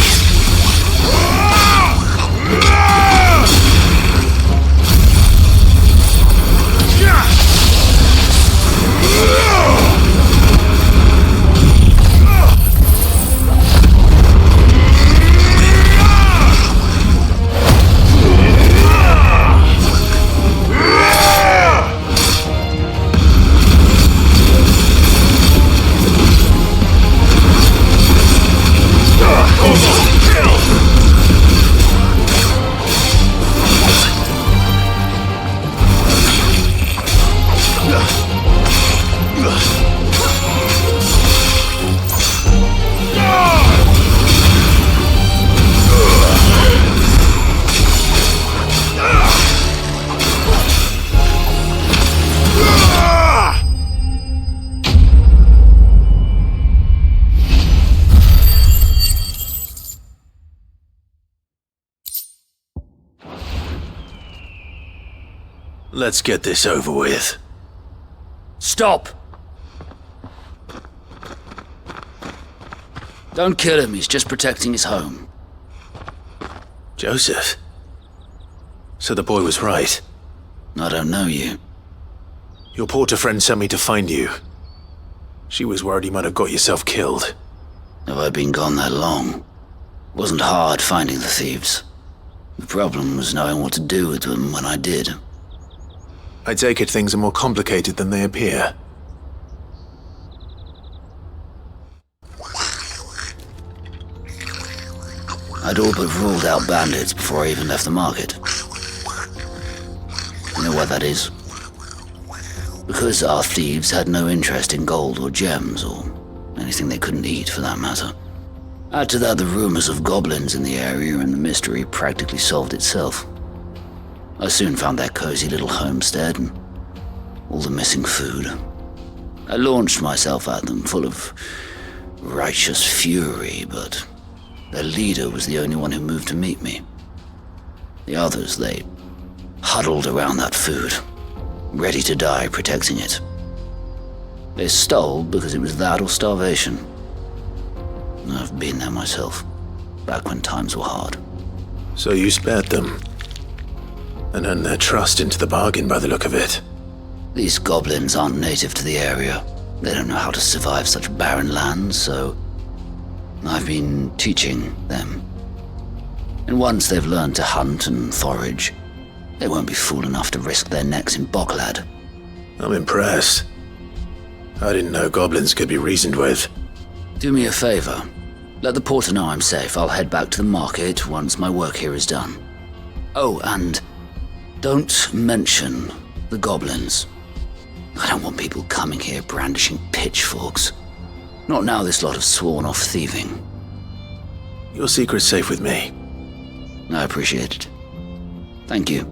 Let's get this over with. Stop! Don't kill him, he's just protecting his home. Joseph? So the boy was right. I don't know you. Your porter friend sent me to find you. She was worried you might have got yourself killed. Have I been gone that long? Wasn't hard finding the thieves. The problem was knowing what to do with them when I did. I take it things are more complicated than they appear. I'd all but ruled out bandits before I even left the market. You know why that is? Because our thieves had no interest in gold or gems, or anything they couldn't eat for that matter. Add to that the rumors of goblins in the area, and the mystery practically solved itself. I soon found their cozy little homestead and all the missing food. I launched myself at them, full of righteous fury, but their leader was the only one who moved to meet me. The others, they huddled around that food, ready to die protecting it. They stole because it was that or starvation. I've been there myself, back when times were hard. So you spared them? And earned their trust into the bargain by the look of it. These goblins aren't native to the area. They don't know how to survive such barren lands, so I've been teaching them. And once they've learned to hunt and forage, they won't be fool enough to risk their necks in Boklad. I'm impressed. I didn't know goblins could be reasoned with. Do me a favor. Let the porter know I'm safe. I'll head back to the market once my work here is done. Oh, and don't mention the goblins. I don't want people coming here brandishing pitchforks. Not now this lot have sworn off thieving. Your secret's safe with me. I appreciate it. Thank you.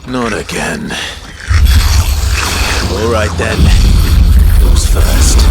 Not again. All right then. Who's first?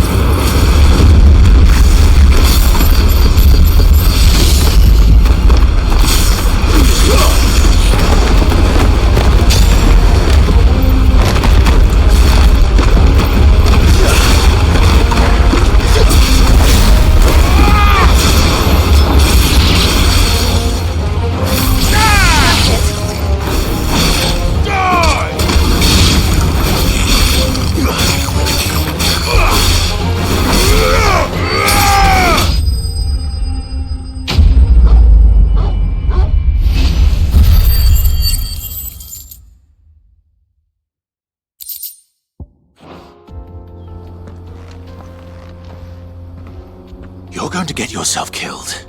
You're going to get yourself killed.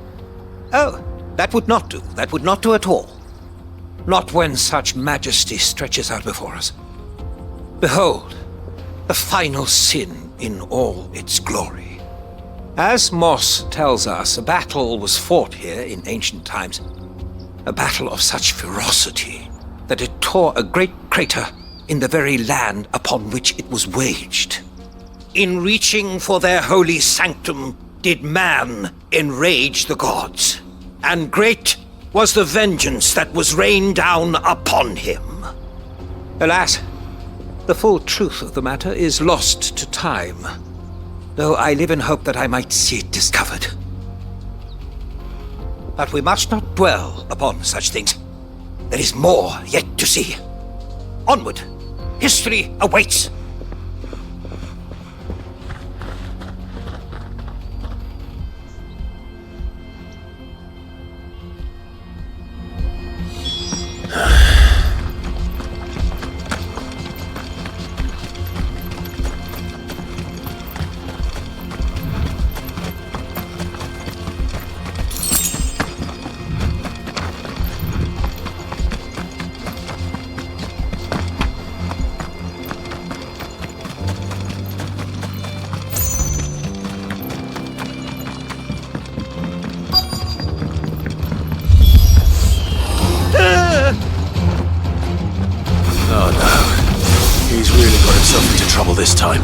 Oh, that would not do. That would not do at all. Not when such majesty stretches out before us. Behold, the final sin in all its glory. As Moss tells us, a battle was fought here in ancient times. A battle of such ferocity that it tore a great crater in the very land upon which it was waged. In reaching for their holy sanctum, did man enrage the gods, and great was the vengeance that was rained down upon him. Alas, the full truth of the matter is lost to time, though I live in hope that I might see it discovered. But we must not dwell upon such things. There is more yet to see. Onward! History awaits! Oh no. He's really got himself into trouble this time.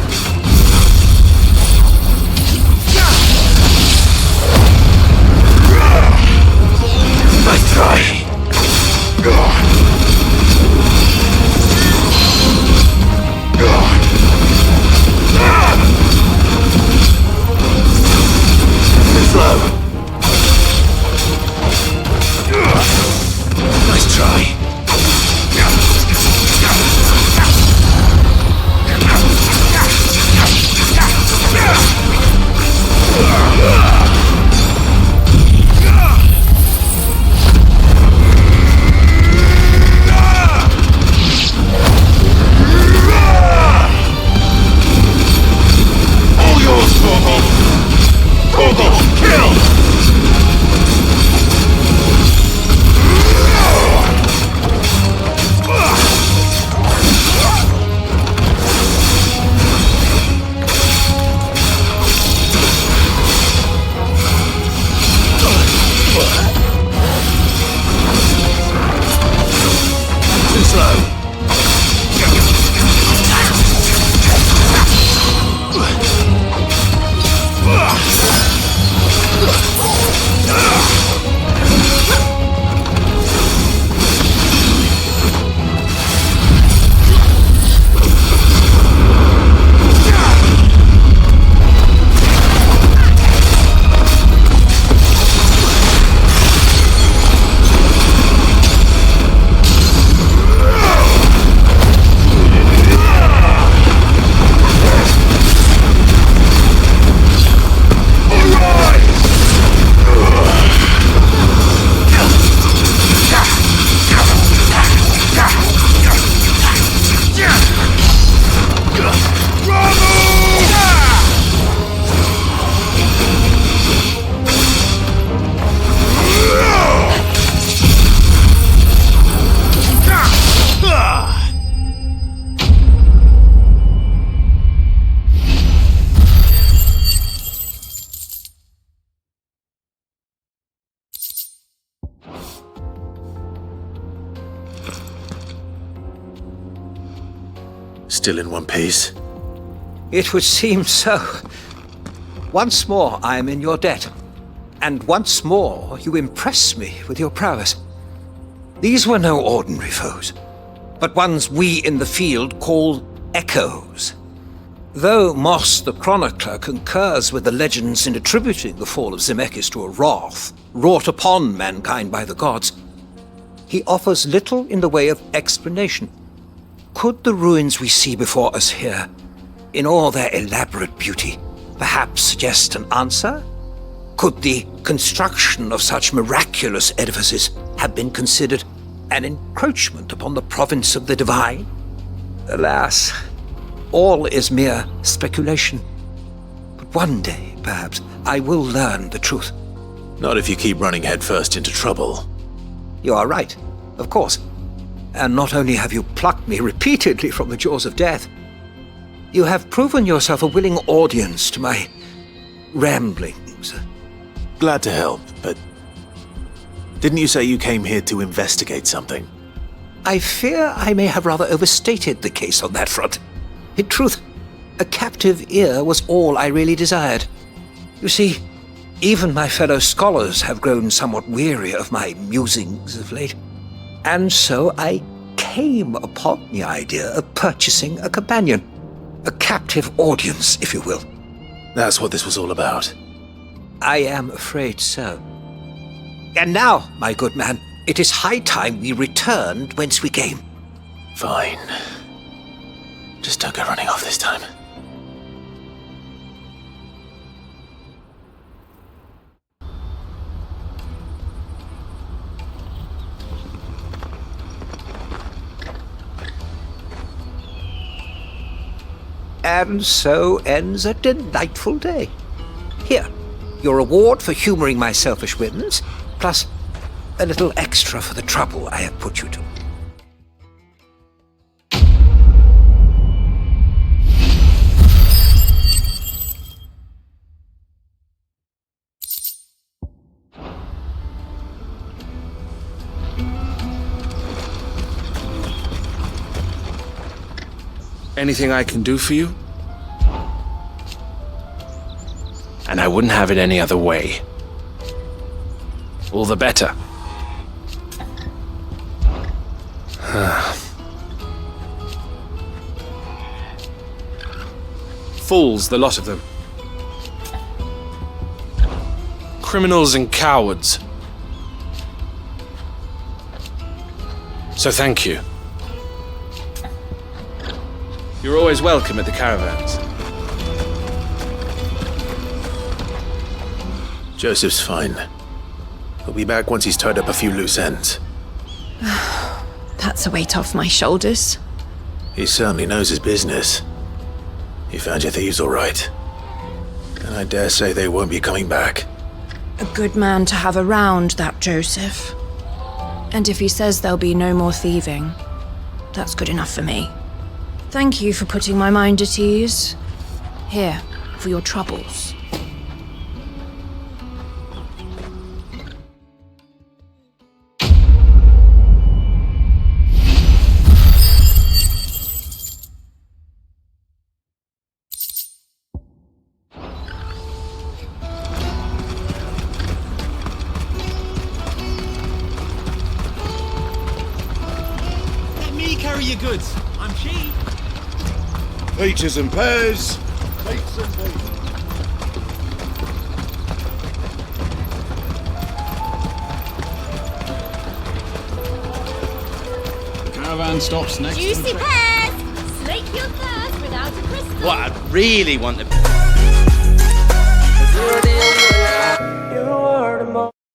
Nice try. Slow. Nice try. Still in one piece? It would seem so. Once more I am in your debt. And once more you impress me with your prowess. These were no ordinary foes, but ones we in the field call echoes. Though Moss the Chronicler concurs with the legends in attributing the fall of Zemeckis to a wrath wrought upon mankind by the gods, he offers little in the way of explanation. Could the ruins we see before us here, in all their elaborate beauty, perhaps suggest an answer? Could the construction of such miraculous edifices have been considered an encroachment upon the province of the divine? Alas, all is mere speculation. But one day, perhaps, I will learn the truth. Not if you keep running headfirst into trouble. You are right, of course. And not only have you plucked me repeatedly from the jaws of death, you have proven yourself a willing audience to my ramblings. Glad to help, but didn't you say you came here to investigate something? I fear I may have rather overstated the case on that front. In truth, a captive ear was all I really desired. You see, even my fellow scholars have grown somewhat weary of my musings of late. And so I came upon the idea of purchasing a companion. A captive audience, if you will. That's what this was all about. I am afraid so. And now, my good man, it is high time we returned whence we came. Fine. Just don't go running off this time. And so ends a delightful day. Here, your reward for humoring my selfish whims, plus a little extra for the trouble I have put you to. Anything I can do for you? And I wouldn't have it any other way. All the better. Fools, the lot of them. Criminals and cowards. So thank you. You're always welcome at the caravans. Joseph's fine. He'll be back once he's tied up a few loose ends. That's a weight off my shoulders. He certainly knows his business. He found your thieves all right. And I dare say they won't be coming back. A good man to have around, that Joseph. And if he says there'll be no more thieving, that's good enough for me. Thank you for putting my mind at ease. Here, for your troubles. Let me carry your goods. I'm cheap. Peaches and pears. Peaches and peas. The caravan stops next to the Juicy train. pears! Slake your thirst without a crystal. What I really want to... You